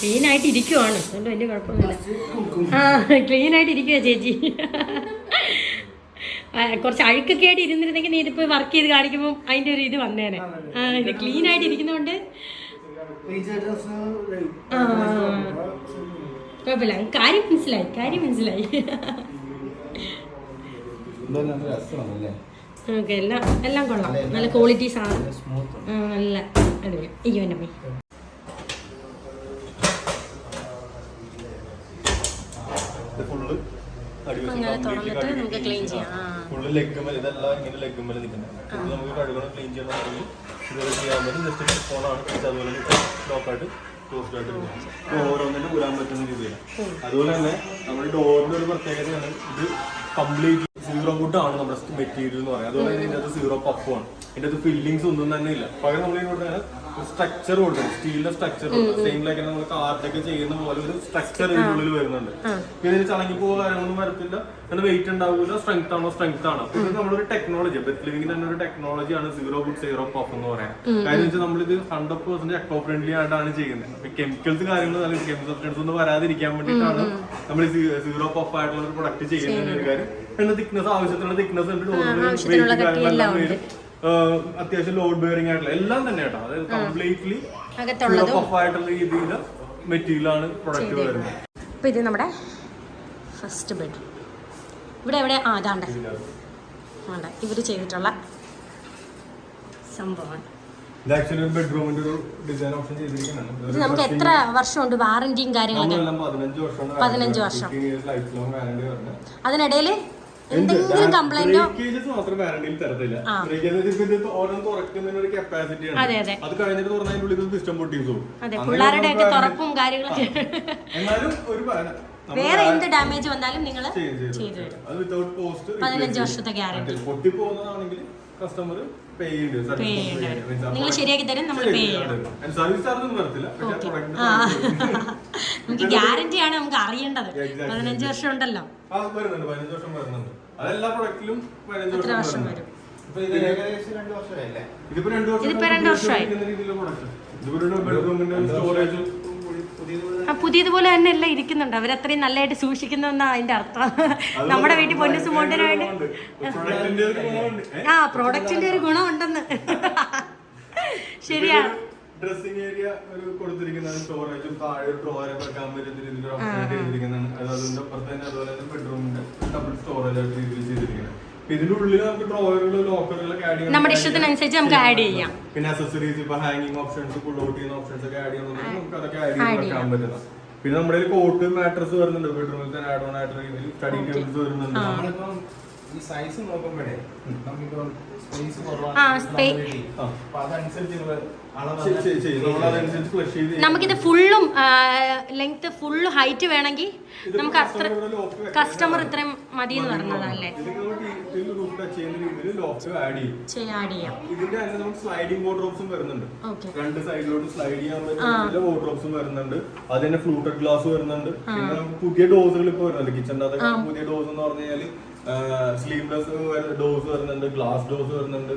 ക്ലീൻ ആയിട്ട് ഇരിക്കുവാണ്, അതുകൊണ്ട് വലിയ കുഴപ്പമൊന്നുമില്ല. ക്ലീൻ ആയിട്ട് ഇരിക്കുക ചേച്ചി. കുറച്ച് അഴുക്കൊക്കെ ആയിട്ട് ഇരുന്നിരുന്നെങ്കിൽ നീ ഇതിപ്പോ വർക്ക് ചെയ്ത് കാണിക്കുമ്പോൾ അതിന്റെ ഒരു ഇത് വന്നേനെ. ഇത് ക്ലീൻ ആയിട്ട് ഇരിക്കുന്നതുകൊണ്ട് കുഴപ്പമില്ല. കാര്യം മനസ്സിലായി. ഓക്കെ, എല്ലാം കൊള്ളാം. നല്ല ക്വാളിറ്റി സാധനം, നല്ല അടിപൊളി. അയ്യോ എൻ്റെ അമ്മ. അങ്ങനെ തുറന്നിട്ട് നമുക്ക് ക്ലീൻ ചെയ്യാം. ഫുള്ള് ലെഗ്ഗുമേൽ, ഇതെല്ലാം ഇങ്ങനെ ലെഗ്ഗുമേൽ നിൽക്കുന്നത്. ഇത് നമുക്ക് കഴുകണം, ക്ലീൻ ചെയ്യണമെങ്കിൽ ഇതുപോലെ ചെയ്യാൻ പറ്റും. ജസ്റ്റ് ഫോണാണ് അതുപോലെ ലോക്കായിട്ട് ക്ലോസ്ഡ് ആയിട്ട് ഓരോന്നിനും ഊരാൻ പറ്റുന്ന രീതിയിലാണ്. അതുപോലെ തന്നെ നമ്മുടെ ഡോറിന്റെ ഒരു പ്രത്യേകതയാണ്, ഇത് കംപ്ലീറ്റ് സീറോ വുഡ് ആണ് നമ്മുടെ മെറ്റീരിയൽ എന്ന് പറയുന്നത്. അതുപോലെ തന്നെ ഇതിൻ്റെ അത് സീറോ പഫുമാണ്. ഇതിൻ്റെ അത് ഫില്ലിങ്സ് ഒന്നും തന്നെ ഇല്ല. പകരം നമ്മൾ ഇതിനോട് സ്ട്രക്ചർ കൊടുക്കുന്നത്, സ്റ്റീലിന്റെ സ്ട്രക്ചർ കൊടുക്കുന്നത്. സെയിം ലൈക്ക് നമ്മൾ കാർഡൊക്കെ ചെയ്യുന്ന പോലെ ഒരു സ്ട്രക്ചർ ഇതിനുള്ളിൽ വരുന്നുണ്ട്. ഇതിന് ചളങ്ങി പോകുക കാര്യങ്ങളൊന്നും വരത്തില്ല, പിന്നെ വെയിറ്റ് ഉണ്ടാവില്ല. സ്ട്രെങ്ത് ആണ്. ഇത് നമ്മളൊരു ടെക്നോളജി, ബെത്ത് ലിവിംഗിന്റെ തന്നെ ഒരു ടെക്നോളജിയാണ് സീറോ വുഡ് സീറോ പഫ് എന്ന് പറയാം. കാര്യം വെച്ചാൽ നമ്മളിത് 100% എക്കോ ഫ്രണ്ട്ലി ആയിട്ടാണ് ചെയ്യുന്നത്. അപ്പൊ കെമിക്കൽസ് കാര്യങ്ങൾ അല്ലെങ്കിൽ കെമിക്കൽ സബ്സ്റ്റൻസ് ഒന്നും വരാതിരിക്കാൻ വേണ്ടിയിട്ടാണ് നമ്മൾ സീറോ പഫ് ആയിട്ടുള്ള ഒരു പ്രൊഡക്റ്റ് ചെയ്യുന്നതിന്റെ ഒരു കാര്യം. പിന്നെ തിക്നെസ്, ആവശ്യത്തിനുള്ള തിക്നെസ് ഉണ്ട്, വെയിറ്റ് കാര്യങ്ങളെല്ലാം വരും. അത്യാവശ്യം ലോഡ് ബെയറിംഗ് ആയിട്ടുള്ള എല്ലാം തന്നെ കേട്ടോ. അതായത് കംപ്ലീറ്റ്ലി പഫ് ആയിട്ടുള്ള രീതിയിൽ മെറ്റീരിയലാണ് പ്രൊഡക്റ്റ് വരുന്നത്. ഇപ്പൊ ഇത് നമ്മുടെ ഫസ്റ്റ് ബെഡ്റൂം. ഇവിടെ അതാണ്ട് ഇവര് ചെയ്തിട്ടുള്ള സംഭവമാണ്. ഇത് ആക്ച്വലി ഒരു ബെഡ്റൂമിന്റെ ഒരു ഡിസൈൻ ഓപ്ഷൻ ചെയ്തിരിക്കുന്നതാണ്. ഇത് നമുക്ക് എത്ര വർഷമുണ്ട് വാറന്റിയും കാര്യങ്ങളൊക്കെ? 15 വർഷം. അതിനിടയിൽ എന്തെങ്കിലും കംപ്ലൈന്റോ മാത്രം വാറന്റിയിൽ തരത്തില്ല. ഓരോന്ന് തുറക്കുന്നതിന് ഒരു കപ്പാസിറ്റി ആണ്. അത് കഴിഞ്ഞിട്ട് തുറന്നതിന്റെ ഉള്ളിൽ സിസ്റ്റം പൊട്ടിയും പോകും. പിള്ളേരുടെ ഒക്കെ തുറപ്പും കാര്യങ്ങളൊക്കെ. എന്നാലും ഒരു വേറെ എന്ത് ഡാമേജ് വന്നാലും നിങ്ങൾ ചെയ്തു തരും. അത് വിതൗട്ട് പോസ്റ്റ് 15 വർഷത്തെ ഗ്യാരണ്ടി. പൊട്ടി പോകുന്നതാണെങ്കിൽ കസ്റ്റമർ പേ ചെയ്യേണ്ടി, നിങ്ങൾ ശരിയാക്കി തരും, നമ്മൾ പേ ചെയ്യണം. സർവീസ് ചാർജ് ഒന്നും വരത്തില്ല. നമുക്ക് ഗ്യാരണ്ടി ആണ് നമുക്ക് അറിയേണ്ടത്. 15 വർഷം ഉണ്ടല്ലോ. വരുന്നുണ്ട്, 15 വർഷം വരുന്നുണ്ട്. അതെല്ലാ പ്രൊഡക്റ്റിലും 15 വർഷം വരും. ഇതിപ്പോ 2 വർഷമായി. പുതിയതുപോലെ തന്നെ എല്ലാം ഇരിക്കുന്നുണ്ട്. അവരത്രയും നല്ലതായിട്ട് സൂക്ഷിക്കുന്നെന്നാ അതിന്റെ അർത്ഥം. നമ്മുടെ വീട്ടിൽ പൊന്നു സുമോണ്ടിന് വേണ്ടി പ്രോഡക്റ്റിന്റെ ഒരു ഗുണം ഉണ്ടെന്ന്. ശരിയാണ്. ഡ്രസ്സിംഗ് ഏരിയ ഒരു കൊടുത്തിരിക്കുന്നതാണ്. സ്റ്റോറേജും താഴെ ഒരു ഡ്രോയറൊക്കെ വെക്കാൻ പറ്റുന്ന രീതിയിൽ ഓപ്ഷൻ ചെയ്തിരിക്കുന്നതാണ്. അതിന്റെ അപ്പുറത്ത് തന്നെ അതുപോലെ തന്നെ ബെഡ്റൂമിന്റെ ഡബിൾ സ്റ്റോറേജ് ആയിട്ട് രീതിയിൽ ചെയ്തിരിക്കുന്നത്. ഇതിന്റെ ഉള്ളിൽ നമുക്ക് ഡ്രോയറുകൾ, ലോക്കറുകളൊക്കെ ആഡ് ചെയ്യാം. നമ്മുടെ ഇഷ്ടത്തിനനുസരിച്ച് നമുക്ക് ആഡ് ചെയ്യാം. പിന്നെ അക്സസറീസ്, ഇപ്പൊ ഹാങ്ങിങ് ഓപ്ഷൻസ്, പുൾ ഔട്ട് ചെയ്യുന്ന ഓപ്ഷൻസ് ഒക്കെ ആഡ് ചെയ്യുന്നുണ്ടെങ്കിൽ നമുക്ക് അതൊക്കെ ആഡ് ചെയ്ത് വെക്കാൻ പറ്റുന്ന. പിന്നെ നമ്മുടെ കോട്ട് മാട്രസ് വരുന്നുണ്ട്. ബെഡ്റൂമിൽ തന്നെ ആഡ് ഓൺ ആയിട്ടുള്ള രീതിയിൽ സ്റ്റഡി ടേബിൾസ് വരുന്നുണ്ട്. ഈ സൈസ് നോക്കുമ്പോഴേ നമുക്കിപ്പോ സ്പേസ് നമുക്കിത് ഫുള്ളും ലെങ്ത് ഫുള്ള് ഹൈറ്റ് വേണമെങ്കിൽ നമുക്ക് അത്ര കസ്റ്റമർ ഇത്രയും മതി എന്ന് പറഞ്ഞതല്ലേ. ഇതിന്റെ തന്നെ നമുക്ക് സ്ലൈഡിംഗ് വാർഡ്രോബ്സും വരുന്നുണ്ട്. രണ്ട് സൈഡിലോട്ട് സ്ലൈഡ് ചെയ്യാൻ പറ്റുന്ന വാർഡ്രോബ്സും വരുന്നുണ്ട്. അതിന്റെ ഫ്ലൂട്ടഡ് ഗ്ലാസ് വരുന്നുണ്ട്. പിന്നെ നമുക്ക് പുതിയ ഡോസുകൾ ഇപ്പൊ വരുന്നുണ്ട്. കിച്ചണിന്റെ അതൊക്കെ പുതിയ ഡോസ് എന്ന് പറഞ്ഞു കഴിഞ്ഞാൽ സ്ലീവ്ലെസ് ഡോസ് വരുന്നുണ്ട്, ഗ്ലാസ് ഡോസ് വരുന്നുണ്ട്,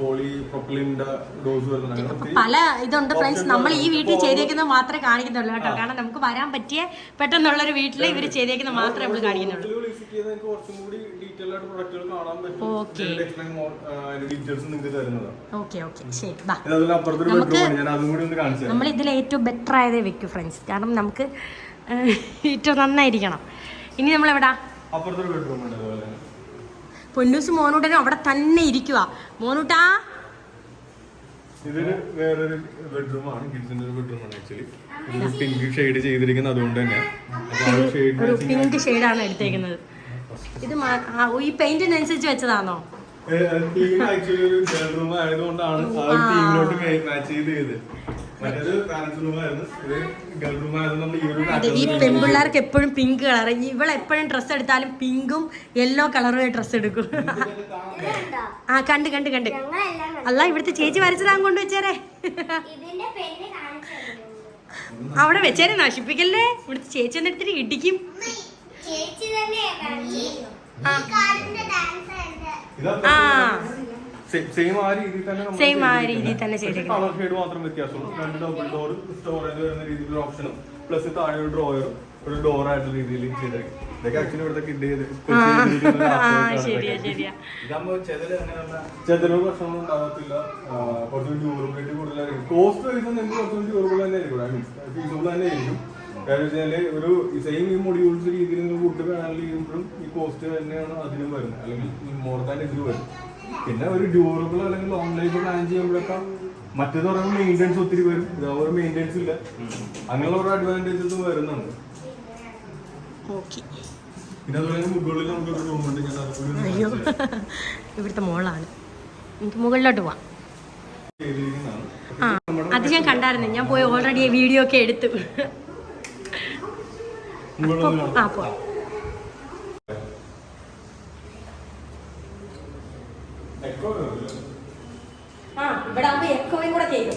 പോളി പ്രൊപ്പലിന്റെ ഡോസ് വരുന്നുണ്ട്. പല ഇതുണ്ട് ഫ്രണ്ട്സ്. നമ്മൾ ഈ വീട്ടിൽ ചെയ്തേക്കുന്നത് മാത്രമേ കാണിക്കുന്നുള്ളൂ കേട്ടോ. കാരണം നമുക്ക് വരാൻ പറ്റിയ പെട്ടെന്നുള്ളൊരു വീട്ടിൽ ഇവർ ചെയ്തേക്കുന്നത് മാത്രമേ നമ്മൾ കാണിക്കുന്നുള്ളൂ. കുറച്ചും കൂടി ഡീറ്റെയിൽ ആയിട്ട് പ്രൊഡക്റ്റുകൾ കാണാൻ പറ്റും. ഡീറ്റെയിൽസ് നിങ്ങൾക്ക് തരുന്നതാണ്. ഓക്കെ ശരി. നമ്മൾ ഇതിൽ ഏറ്റവും ബെറ്റർ ആയതേ വെക്കൂ ഫ്രണ്ട്സ്. കാരണം നമുക്ക് ഏറ്റവും നന്നായിരിക്കണം. ഇനി നമ്മളെവിടാ? അപ്പുറത്തൊരു ബെഡ്റൂം ഉണ്ട്. അതുപോലെ പൊന്നൂസ് മോനൂട്ടനും അവിടെ തന്നെ ഇരിക്കുക. മോനൂട്ടാ, ഇതൊരു വേറൊരു ബെഡ്റൂമാണ്. കിഡ്സിന്റെ ഒരു ബെഡ്റൂമാണ്. ആക്ച്വലി ഇത് പിങ്ക് ഷെയ്ഡ് ചെയ്തിരിക്കുന്നത് അതുകൊണ്ട് തന്നെ ഒരു പിങ്ക് ഷെയ്ഡാണ് എടുത്തേക്കുന്നത്. ഇത് ഈ പെയിന്റിനനുസരിച്ച് വെച്ചതാണോ? ആക്ച്വലി ഒരു ഗേൾ റൂം ആയതുകൊണ്ടാണ് ആ ഒരു തീമിലോട്ട് മാച്ച് ചെയ്ത്. മറ്റേത് പാരന്റ്സ് റൂം ആയിരുന്നു. ഇത് ഗേൾ റൂം ആയതുകൊണ്ട് ഈ പെൺപിള്ളേർക്ക് എപ്പോഴും പിങ്ക് കളർ. ഇവളെപ്പോഴും ഡ്രസ്സ് എടുത്താലും പിങ്കും യെല്ലോ കളറും ഡ്രസ്സ് എടുക്കും. ആ കണ്ട് അല്ല, ഇവിടുത്തെ ചേച്ചി വരച്ചതാ കൊണ്ട് വെച്ചേരെ. അവിടെ വെച്ചേരെ, നശിപ്പിക്കല്ലേ. ഇവിടുത്തെ ചേച്ചി എന്നെടുത്തിട്ട് ഇടിക്കും. സെയിം ആ രീതിയിൽ തന്നെ കളർ ഷെയ്ഡ് മാത്രം വ്യത്യാസമുള്ളൂ. 2 ഡബിൾ ഡോർ സ്റ്റോറേജ് വരുന്ന രീതിയിലുള്ള ഓപ്ഷനും പ്ലസ് താഴെ ഒരു ഡ്രോയറും ഒരു ഡോർ ആയിട്ടുള്ള രീതിയിൽ ചെയ്തിരിക്കും. ഇതൊക്കെ ആക്ച്വലി ഇവിടുത്തെ കിഡ് ചെതലോ പ്രശ്നമൊന്നും ഉണ്ടാകത്തില്ല. കുറച്ച് ഡ്യൂറബിലിറ്റി കൂടുതലായിരിക്കും. കോസ്റ്റ് വൈസ് നിങ്ങൾക്ക് കുറച്ചും ഡ്യൂറബിൾ തന്നെ ആയിരിക്കും, ഫീസബിൾ തന്നെ ആയിരിക്കും. കാരണം വെച്ചാല് ഒരു സെയിം ഈ മൊഡ്യൂൾസ് രീതിയിൽ നിങ്ങൾ ഫുഡ് ഹാൻഡിൽ ചെയ്യുമ്പോഴും ഈ കോസ്റ്റ് തന്നെയാണ് അതിനും വരുന്നത്, അല്ലെങ്കിൽ മോർ ദാൻ ഇതിൽ വരും. പിന്നെ ഒരു ഡ്യൂറബിൾ അല്ലെങ്കിൽ ലോങ് ലൈഫ് പ്ലാൻ ചെയ്യുമ്പോഴൊക്കെ മറ്റേത് പറയുമ്പോൾ മെയിൻ്റെനൻസ് ഒത്തിരി വരും. ഇതാവുമ്പോൾ മെയിൻ്റെനൻസ് ഇല്ല. അങ്ങനെയുള്ള ഓരോ അഡ്വാൻറ്റേജസും വരുന്നുണ്ട്. പിന്നെ അതുപോലെ മുകളിൽ നമുക്കൊരു റൂമുണ്ട്. ഞാൻ അയ്യോ, ഇവിടുത്തെ മോളാണ്. എനിക്ക് മുകളിലോട്ട് പോവാം. ആ, അത് ഞാൻ കണ്ടായിരുന്നു. ഞാൻ പോയി ഓൾറെഡി വീഡിയോ ഒക്കെ എടുത്തു. ആ പോവാം. ആ, ഇവിടെ ആകുമ്പോ എക്കോയും കൂടെ ചെയ്യും.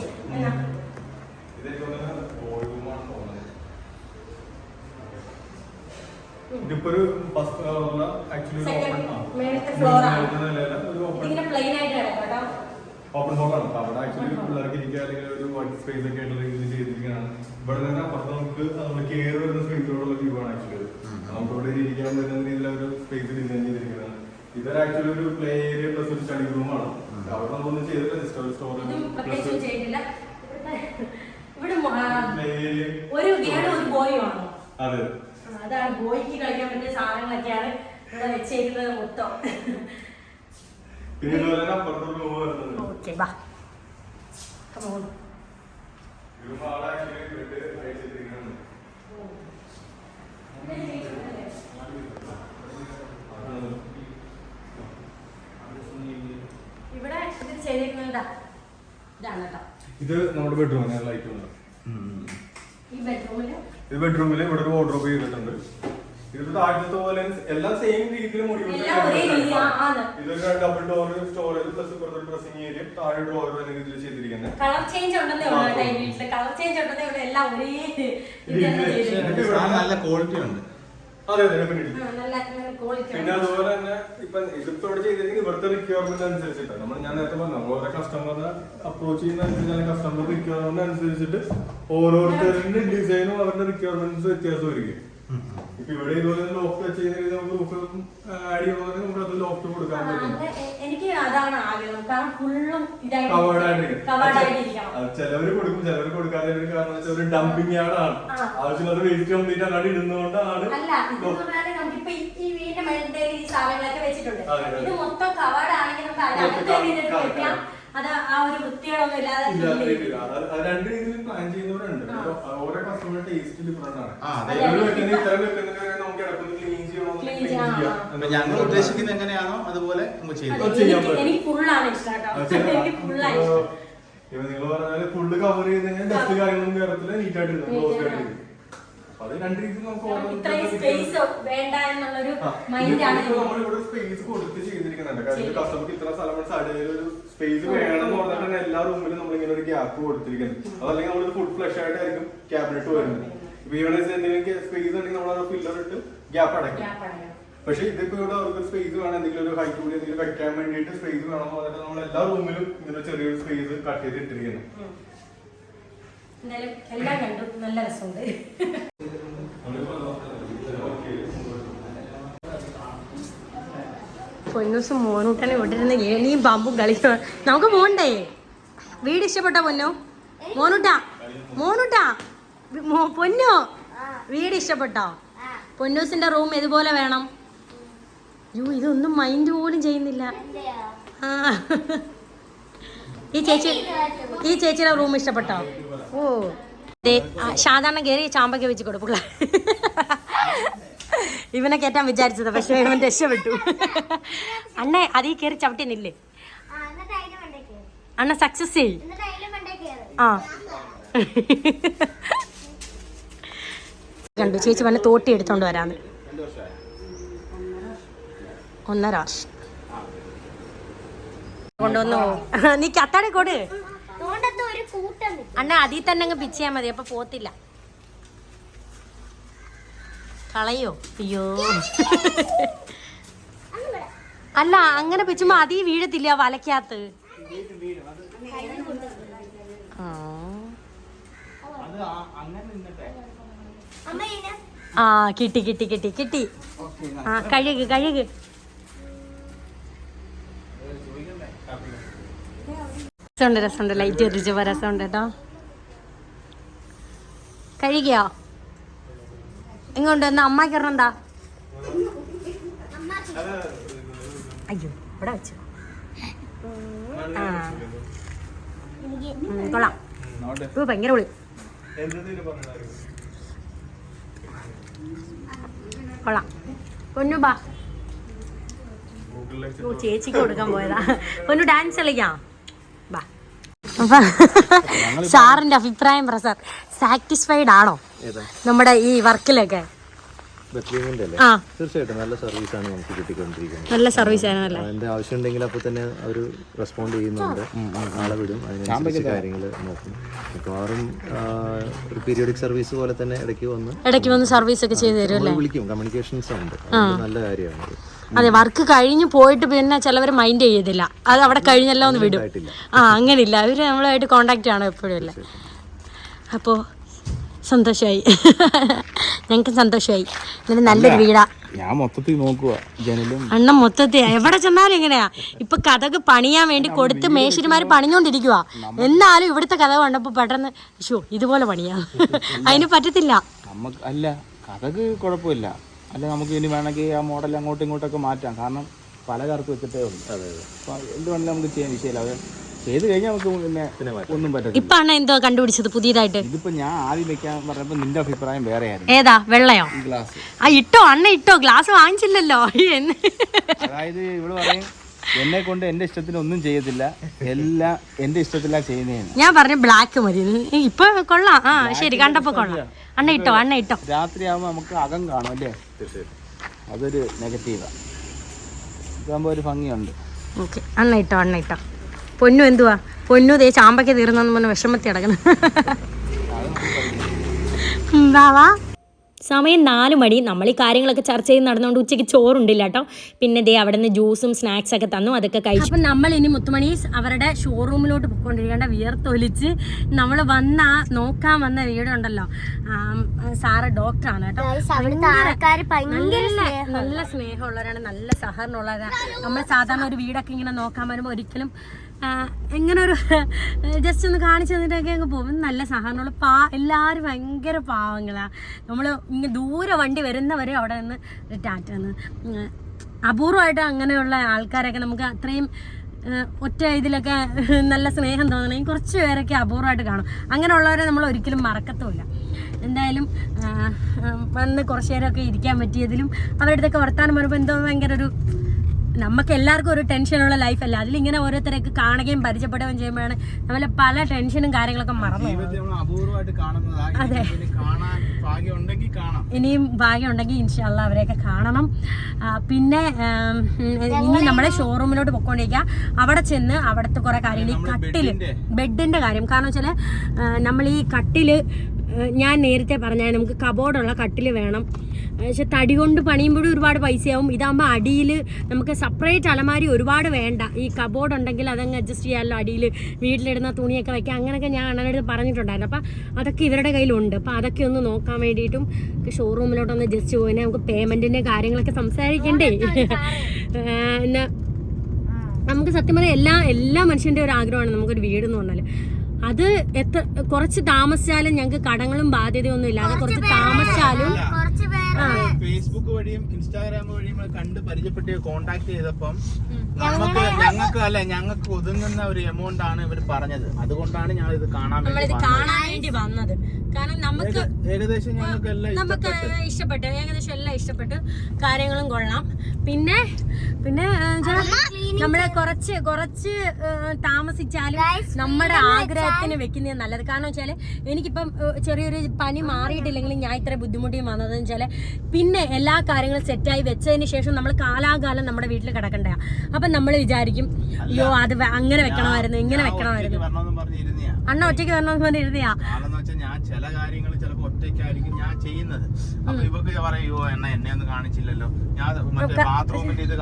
ഇതിപ്പോ ഒരു ഫസ്റ്റ് ഫ്ലോറിലുള്ള ആക്ച്വലി ഓപ്പൺ ഹോളാണ്. അവിടെ ആക്ച്വലി പിള്ളേർക്ക് ഇരിക്കുക അല്ലെങ്കിൽ ഒരു വൈറ്റ് സ്പേസ് ഒക്കെ ആയിട്ടുള്ള രീതിയിൽ ചെയ്തിരിക്കുകയാണ്. ഇവിടെ തന്നെ അപ്പുറത്ത് നമുക്ക് കെയർ വരുന്ന സ്പേസിലോടുള്ള വ്യൂ ആണ് ആക്ച്വലി. നമുക്ക് ഇവിടെ ഇരിക്കാൻ പറ്റുന്ന രീതിയിലുള്ള ഒരു സ്പേസ് ഡിസൈൻ ചെയ്തിരിക്കുന്നതാണ്. ഇതൊരു ആക്ച്വലി ഒരു പ്ലേ ഏരിയ പ്ലസ് ഒരു സ്റ്റഡി റൂമാണ്. അവിടെ നമ്മളൊന്നും ചെയ്തില്ല, ജസ്റ്റ് ഒരു സ്റ്റോറേജ് പ്ലസ് അതെ. അതാണ് ബോയ്ക്ക് കളിക്കാൻ പറ്റിയ സാധനങ്ങളൊക്കെയാണ് ഇവിടെ വെച്ചേക്കുന്നത് മൊത്തം. പിന്നെ ഇതുപോലെ തന്നെ അപ്പുറത്ത് റൂം വരുന്നത്. ഓക്കെ വാ. ഇവിടെ ഇത് ചെയ്തേക്കുന്നത് ഇതാണ് കേട്ടോ. ഇത് നമ്മുടെ ബെഡ്റൂമിന് ലൈറ്റ് ഉണ്ട്. ഈ ബെഡ്റൂമിൽ ഇവിടെ ഒരു വാർഡ്രോബ് ചെയ്തിട്ടുണ്ട്. ഇത് താഴത്തെ പോലെ എല്ലാം സെയിം രീതിയിൽ ഇതൊരു ഡബിൾ ഡോർ സ്റ്റോറേജ് പ്ലസ് ഇപ്പുറത്തെ ഡ്രസ്സിംഗ് ഏരിയ താഴെ ഡ്രോവർ എന്ന രീതിയിൽ ചെയ്തിരിക്കുന്നത്. കളർ ചേഞ്ച് ഉണ്ടെന്നേ എല്ലാം ഒരേ നല്ല ക്വാളിറ്റി ഉണ്ട്. അതെ പിന്നെ അതുപോലെ തന്നെ ഇപ്പൊ ഇതിപ്പോ ഇവിടെ ചെയ്തിരിക്കുന്നത് ഇവിടുത്തെ റിക്വയർമെന്റ് അനുസരിച്ചിട്ട് ഞാൻ നേരത്തെ പറഞ്ഞു, ഓരോ കസ്റ്റമറിനെ അപ്രോച്ച് ചെയ്യുന്ന കസ്റ്റമർ റിക്വയർമെന്റ് അനുസരിച്ചിട്ട് ഓരോരുത്തരുടെ ഡിസൈനും അവരുടെ റിക്വയർമെന്റ്സ് വ്യത്യാസമായിരിക്കും. ഇപ്പൊ ഇവിടെ ഇതുപോലെ ലോഫ്റ്റ് വെച്ച് കഴിഞ്ഞാൽ നമുക്ക് റൂഫ് ആഡ് ചെയ്യുമ്പോൾ നമുക്ക് അത് ലോഫ്റ്റ് കൊടുക്കാൻ പറ്റും. എനിക്ക് അതാണ് ആഗ്രഹം. കാരണം ഫുള്ളും ചിലവര് കൊടുക്കും, ചിലവര് കൊടുക്കാതെ. കാരണം വെച്ചാൽ ഒരു ഡംപിങ് യാർഡാണ്. ആവശ്യമുള്ള വേസ്റ്റ് കംപ്ലീറ്റ് അങ്ങോട്ട് ഇടുന്നതുകൊണ്ടാണ്. ഇത് മൊത്തം കവേർഡ് ആണെങ്കിൽ അത് ആ ഒരു വൃത്തികളൊന്നും ഇല്ലാതെ രണ്ട് രീതിയിൽ പ്ലാൻ ചെയ്യുന്നവരുണ്ട്. ഓരോ കസ്റ്റമർ ടേസ്റ്റ് ഡിഫറെന്റ് ആണ്. ഞങ്ങൾ ഉദ്ദേശിക്കുന്നത് എങ്ങനെയാണോ അതുപോലെ എനിക്ക് ഫുള്ളാണ് ഇഷ്ടം. നിങ്ങൾ പറഞ്ഞാല് ഫുള്ള് കവർ ചെയ്ത് കഴിഞ്ഞാൽ ഡസ്റ്റ് കാര്യങ്ങളൊന്നും കേരളത്തില് നീറ്റായിട്ട് നമ്മളിവിടെ സ്പേസ് കൊടുത്ത് ചെയ്തിരിക്കുന്നുണ്ട്. കാരണം കസ്റ്റമർക്ക് ഇത്ര സ്ഥലം സൈഡിൽ ഒരു സ്പേസ് വേണം എന്ന് പറഞ്ഞിട്ട് എല്ലാ റൂമിലും നമ്മളിങ്ങനെ ഒരു ഗ്യാപ്പ് കൊടുത്തിരിക്കുന്നത്. അതല്ലെങ്കിൽ നമ്മൾ ഫുൾ ഫ്ലഷ് ആയിട്ടായിരിക്കും ക്യാബിനറ്റ് വരുന്നത്. ഇപ്പൊ ഇവിടെ എന്തെങ്കിലും സ്പേസ് ഉണ്ടെങ്കിൽ നമ്മൾ ഫില്ലർ ഇട്ട് ഗ്യാപ്പ് അടയ്ക്കും. പക്ഷെ ഇതിപ്പോ ഇവിടെ അവർക്ക് സ്പേസ് വേണം, എന്തെങ്കിലും ഒരു ഹൈറ്റ് കൂടി എന്തെങ്കിലും വെക്കാൻ വേണ്ടിയിട്ട് സ്പേസ് വേണം. അതായത് നമ്മൾ എല്ലാ റൂമിലും ഇങ്ങനെ ചെറിയൊരു സ്പേസ് കട്ട് ചെയ്ത് ഇട്ടിരിക്കുന്നു. എന്തായാലും എല്ലാം കണ്ടു, നല്ല രസമുണ്ട്. പൊന്നൂസ് മോനൂട്ടനെ വിട്ടിരുന്ന ഏണിയും പാമ്പും കളിക്കുക. നമുക്ക് പോണ്ടേ? വീട് ഇഷ്ടപ്പെട്ടോ പൊന്നോ? മോനൂട്ടാ പൊന്നോ, വീട് ഇഷ്ടപ്പെട്ടോ? പൊന്നൂസിന്റെ റൂം ഇതുപോലെ വേണം. യോ, ഇതൊന്നും മൈൻഡ് പോലും ചെയ്യുന്നില്ല. ആ, ഈ ചേച്ചിയുടെ റൂം ഇഷ്ടപ്പെട്ടോ? ഓ, സാധാരണ കയറി ചാമ്പൊക്കെ വെച്ച് കൊടുക്കുക. ഇവനെ കയറ്റാൻ വിചാരിച്ചത്, പക്ഷെ ഇവൻ രക്ഷപ്പെട്ടു. അണ്ണേ അതീ കയറി ചവിട്ടിന്നില്ലേ? അണ്ണ സക്സസ് ചെയ്യും. ആ കണ്ടു ചേച്ചി വന്ന് തോട്ടി എടുത്തോണ്ട് വരാന്ന്. 1.5 വർഷം കൊണ്ടുവന്നു. നീ കത്താടെ കൊടു അണ്ണ, അതിൽ തന്നെ അങ്ങ് പിച്ചിയാ മതി, അപ്പൊ പോത്തില്ല. കളയോ? അയ്യോ, അല്ല അങ്ങനെ പിച്ചുമ്പോ അതീ വീഴത്തില്ല വലക്കകത്ത്. ആ കിട്ടി. ആ കഴുക്. രസമുണ്ട് ലൈറ്റ് എത്തിച്ചപ്പോ രസമുണ്ട് കേട്ടോ. കഴുകിയോ? ഇങ്ങോട്ട് എന്നാ അമ്മക്ക് ഇറണ്ടാ. അയ്യോ, ഇവിടെ വെച്ചു. ആ കൊള്ളാം, ഭയങ്കര പൊളി. കൊള്ളാം. പൊന്നു ബാ. ഓ, ചേച്ചിക്ക് കൊടുക്കാൻ പോയതാ. പൊന്നു ഡാൻസ് കളിക്കാം ബാ. അപ്പൊ സാറിന്റെ അഭിപ്രായം പറ സാർ. സാറ്റിസ്ഫൈഡ് ആണോ നമ്മുടെ ഈ വർക്കിലൊക്കെ? തീർച്ചയായിട്ടും നല്ല സർവീസാണ് നമുക്ക് കിട്ടിക്കൊണ്ടിരിക്കുന്നത്. നല്ല സർവീസ് ആണല്ലേ? അതിന്റെ ആവശ്യം ഉണ്ടെങ്കിൽ അപ്പൊ തന്നെ അവർ റെസ്പോണ്ട് ചെയ്യുന്നുണ്ട്. ആളെ വിടും, അതിനനുസരിച്ച് കാര്യങ്ങൾ നോക്കും. മിക്കവാറും ഒരു പീരിയോഡിക് സർവീസ് പോലെ തന്നെ ഇടയ്ക്ക് വന്ന് സർവീസ് ഒക്കെ ചെയ്തു തരും അല്ലേ? വിളിക്കും, കമ്മ്യൂണിക്കേഷൻസ് ഉണ്ട്, നല്ല കാര്യമാണ്. അതെ, വർക്ക് കഴിഞ്ഞ് പോയിട്ട് പിന്നെ ചിലവർ മൈൻഡ് ചെയ്യത്തില്ല, അത് അവിടെ കഴിഞ്ഞല്ലോ എന്ന് വിടും. അങ്ങനെയില്ല, അവര് നമ്മളായിട്ട് കോണ്ടാക്ട് ആണ് എപ്പോഴും അല്ലേ. അപ്പോൾ സന്തോഷമായി, ഞങ്ങൾക്ക് സന്തോഷമായി. എന്നിട്ട് നല്ലൊരു വീടാ. ഞാൻ മൊത്തത്തിൽ നോക്കുക, ജനലും അണ്ണൻ മൊത്തത്തിൽ എവിടെ ചെന്നാലും എങ്ങനെയാ. ഇപ്പൊ കഥക് പണിയാൻ വേണ്ടി കൊടുത്ത് മേശിരിമാര് പണിഞ്ഞോണ്ടിരിക്കുവാ. എന്നാലും ഇവിടുത്തെ കഥ കണ്ടപ്പോ പെട്ടെന്ന് ഇതുപോലെ പണിയാ. അതിന് പറ്റത്തില്ല. നമുക്ക് അല്ല കഥക് കുഴപ്പമില്ല, അല്ല നമുക്ക് ഇനി വേണമെങ്കിൽ ആ മോഡൽ അങ്ങോട്ടും ഇങ്ങോട്ടൊക്കെ മാറ്റാം. കാരണം പല കാർക്ക് വെച്ചിട്ടേ ഉള്ളൂ. എന്ത് വേണമെങ്കിലും നമുക്ക് ചെയ്യാൻ വിഷയമില്ല. അത് ചെയ്ത് കഴിഞ്ഞാൽ നമുക്ക് പിന്നെ ഒന്നും പറ്റില്ല. ഇപ്പൊ അണ്ണ എന്തോ കണ്ടുപിടിച്ചത് പുതിയതായിട്ട്? ഇതിപ്പോ ഞാൻ ആദ്യം വെക്കാൻ പറഞ്ഞപ്പോ നിന്റെ അഭിപ്രായം വേറെ ആയിരുന്നു. ഏതാ? വെള്ളയോ? ഗ്ലാസ്. ഇട്ടോ അണ്ണ ഇട്ടോ, ഗ്ലാസ് വാങ്ങിച്ചില്ലല്ലോ. അതായത് ഇവിടെ പറയും എന്നെ കൊണ്ട് എന്റെ ഇഷ്ടത്തിന് ഒന്നും ചെയ്യത്തില്ല, എല്ലാം എന്റെ ഇഷ്ടത്തിലാ ചെയ്യുന്നതെന്ന്. ഞാൻ പറഞ്ഞു ബ്ലാക്ക് മതി. ഇപ്പൊ കൊള്ളാം. ആ ശരി, കണ്ടപ്പോ കൊള്ളാം. അണ്ണ ഇട്ടോ. രാത്രിയാകുമ്പോ നമുക്ക് അകം കാണും അല്ലേ, അതൊരു നെഗറ്റീവാ. ഇതാകുമ്പോ ഒരു ഭംഗിയുണ്ട്. ഓക്കെ, അണ്ണ ഇട്ടോ. പൊന്നു എന്തുവാ? പൊന്നു ദേ ചാമ്പയ്ക്ക് തീർന്നെന്ന് പറഞ്ഞ വിഷമത്തി അടക്കണം. വാ. സമയം 4 മണി. നമ്മൾ ഈ കാര്യങ്ങളൊക്കെ ചർച്ച ചെയ്ത് നടന്നുകൊണ്ട് ഉച്ചയ്ക്ക് ചോറുണ്ടില്ല കേട്ടോ. പിന്നെ ദേ അവിടെ നിന്ന് ജ്യൂസും സ്നാക്സ് ഒക്കെ തന്നു, അതൊക്കെ കഴിച്ചു. അപ്പം നമ്മൾ ഇനി മുത്തുമണീസ് അവരുടെ ഷോറൂമിലോട്ട് പോയിക്കൊണ്ടിരിക്കേണ്ട. വിയർത്തൊലിച്ച് നമ്മൾ നോക്കാൻ വന്ന വീടുണ്ടല്ലോ. സാറ് ഡോക്ടറാണ് കേട്ടോ. നല്ല സ്നേഹമുള്ളവരാണ്, നല്ല സഹകരണമുള്ളവരാണ്. നമ്മൾ സാധാരണ ഒരു വീടൊക്കെ ഇങ്ങനെ നോക്കാൻ വരുമ്പോൾ ഒരിക്കലും എങ്ങനെ ഒരു ജസ്റ്റ് ഒന്ന് കാണിച്ചു തന്നിട്ടൊക്കെ അങ്ങ് പോകും. നല്ല സഹകരണമുള്ള എല്ലാവരും ഭയങ്കര പാവങ്ങളാണ്. നമ്മൾ ഇങ്ങനെ ദൂരെ വണ്ടി വരുന്നവരെ അവിടെ നിന്ന് ടാറ്റ നിന്ന് അപൂർവമായിട്ട് അങ്ങനെയുള്ള ആൾക്കാരൊക്കെ നമുക്ക് അത്രയും ഒറ്റ ഇതിലൊക്കെ നല്ല സ്നേഹം തോന്നണമെങ്കിൽ കുറച്ച് പേരൊക്കെ അപൂർവമായിട്ട് കാണും. അങ്ങനെയുള്ളവരെ നമ്മൾ ഒരിക്കലും മറക്കത്തുമില്ല. എന്തായാലും വന്ന് കുറച്ച് നേരമൊക്കെ ഇരിക്കാൻ പറ്റിയതിലും അവരുടെ അടുത്തൊക്കെ വർത്താനം പറയുമ്പോൾ എന്തോ ഭയങ്കര ഒരു നമുക്ക് എല്ലാവർക്കും ഒരു ടെൻഷനുള്ള ലൈഫല്ല. അതിലിങ്ങനെ ഓരോരുത്തരൊക്കെ കാണുകയും പരിചയപ്പെടുകയും ചെയ്യുമ്പോഴാണ് നമ്മളെ പല ടെൻഷനും കാര്യങ്ങളൊക്കെ മറന്നു. അതെ, ഇനിയും ഭാഗ്യം ഉണ്ടെങ്കിൽ ഇൻഷാല്ലാ അവരെയൊക്കെ കാണണം. പിന്നെ ഇനി നമ്മളെ ഷോറൂമിലോട്ട് പൊയ്ക്കൊണ്ടിരിക്കുക. അവിടെ ചെന്ന് അവിടുത്തെ കുറെ കാര്യങ്ങൾ, ഈ കട്ടില് ബെഡിന്റെ കാര്യം. കാരണം വെച്ചാൽ നമ്മൾ ഈ കട്ടില് ഞാൻ നേരത്തെ പറഞ്ഞാൽ നമുക്ക് കബോർഡുള്ള കട്ടില് വേണം. പക്ഷെ തടി കൊണ്ട് പണിയുമ്പോഴും ഒരുപാട് പൈസയാവും. ഇതാകുമ്പോൾ അടിയിൽ നമുക്ക് സെപ്പറേറ്റ് അലമാരി ഒരുപാട് വേണ്ട. ഈ കബോർഡ് ഉണ്ടെങ്കിൽ അതങ്ങ് അഡ്ജസ്റ്റ് ചെയ്യാമല്ലോ, അടിയിൽ വീട്ടിലിടുന്ന തുണിയൊക്കെ വയ്ക്കാം. അങ്ങനെയൊക്കെ ഞാൻ അണ്ണനടുത്ത് പറഞ്ഞിട്ടുണ്ടായിരുന്നു. അപ്പം അതൊക്കെ ഇവരുടെ കയ്യിലുണ്ട്. അപ്പം അതൊക്കെ ഒന്ന് നോക്കാൻ വേണ്ടിയിട്ടും ഷോറൂമിലോട്ടൊന്ന് ജസ്റ്റ് പോയിനെ നമുക്ക് പേയ്മെൻറ്റിൻ്റെ കാര്യങ്ങളൊക്കെ സംസാരിക്കണ്ടേ. പിന്നെ നമുക്ക് സത്യം പറഞ്ഞാൽ എല്ലാ മനുഷ്യൻ്റെ ഒരു ആഗ്രഹമാണ് നമുക്കൊരു വീടെന്ന് പറഞ്ഞാൽ. അത് കുറച്ച് താമസിച്ചാലും ഞങ്ങൾക്ക് കടങ്ങളും ബാധ്യതയൊന്നും ഇല്ലാതെ കുറച്ച് താമസിച്ചാലും ഫേസ്ബുക്ക് വഴിയും ഇൻസ്റ്റാഗ്രാം വഴിയും കണ്ട് പരിചയപ്പെട്ട് കോണ്ടാക്ട് ചെയ്തപ്പം ഞങ്ങൾക്ക് ഒതുങ്ങുന്ന ഒരു എമൗണ്ട് ആണ് ഇവർ പറഞ്ഞത്. അതുകൊണ്ടാണ് ഞാൻ ഇത് കാണാൻ വേണ്ടി വന്നത്. കാരണം നമുക്ക് ഏകദേശം നമുക്ക് ഇഷ്ടപ്പെട്ടു, ഏകദേശം എല്ലാം ഇഷ്ടപ്പെട്ടു, കാര്യങ്ങളും കൊള്ളാം. പിന്നെ നമ്മളെ കുറച്ച് താമസിച്ചാലും നമ്മുടെ ആഗ്രഹത്തിന് വെക്കുന്നത് നല്ലത്. കാരണം വെച്ചാൽ എനിക്കിപ്പം ചെറിയൊരു പനി മാറിയിട്ടില്ലെങ്കിലും ഞാൻ ഇത്ര ബുദ്ധിമുട്ടി വന്നതെന്ന് വെച്ചാൽ പിന്നെ എല്ലാ കാര്യങ്ങളും സെറ്റായി വെച്ചതിന് ശേഷം നമ്മൾ കാലാകാലം നമ്മുടെ വീട്ടിൽ കിടക്കണ്ട. അപ്പം നമ്മൾ വിചാരിക്കും അയ്യോ അത് അങ്ങനെ വെക്കണമായിരുന്നു, ഇങ്ങനെ വെക്കണമായിരുന്നു. അണ്ണ ഒറ്റയ്ക്ക് വരണമെന്ന് പറഞ്ഞിരുന്നയാ. ഞാൻ ചില കാര്യങ്ങൾ ചിലപ്പോൾ ഒറ്റയ്ക്കായിരിക്കും ഞാൻ ചെയ്യുന്നത്. അപ്പൊ ഇവർക്ക് പറയോ എന്നെ ഒന്ന് കാണിച്ചില്ലല്ലോ, ഞാൻ മറ്റേ ബാത്റൂമിന്റെ ഇത്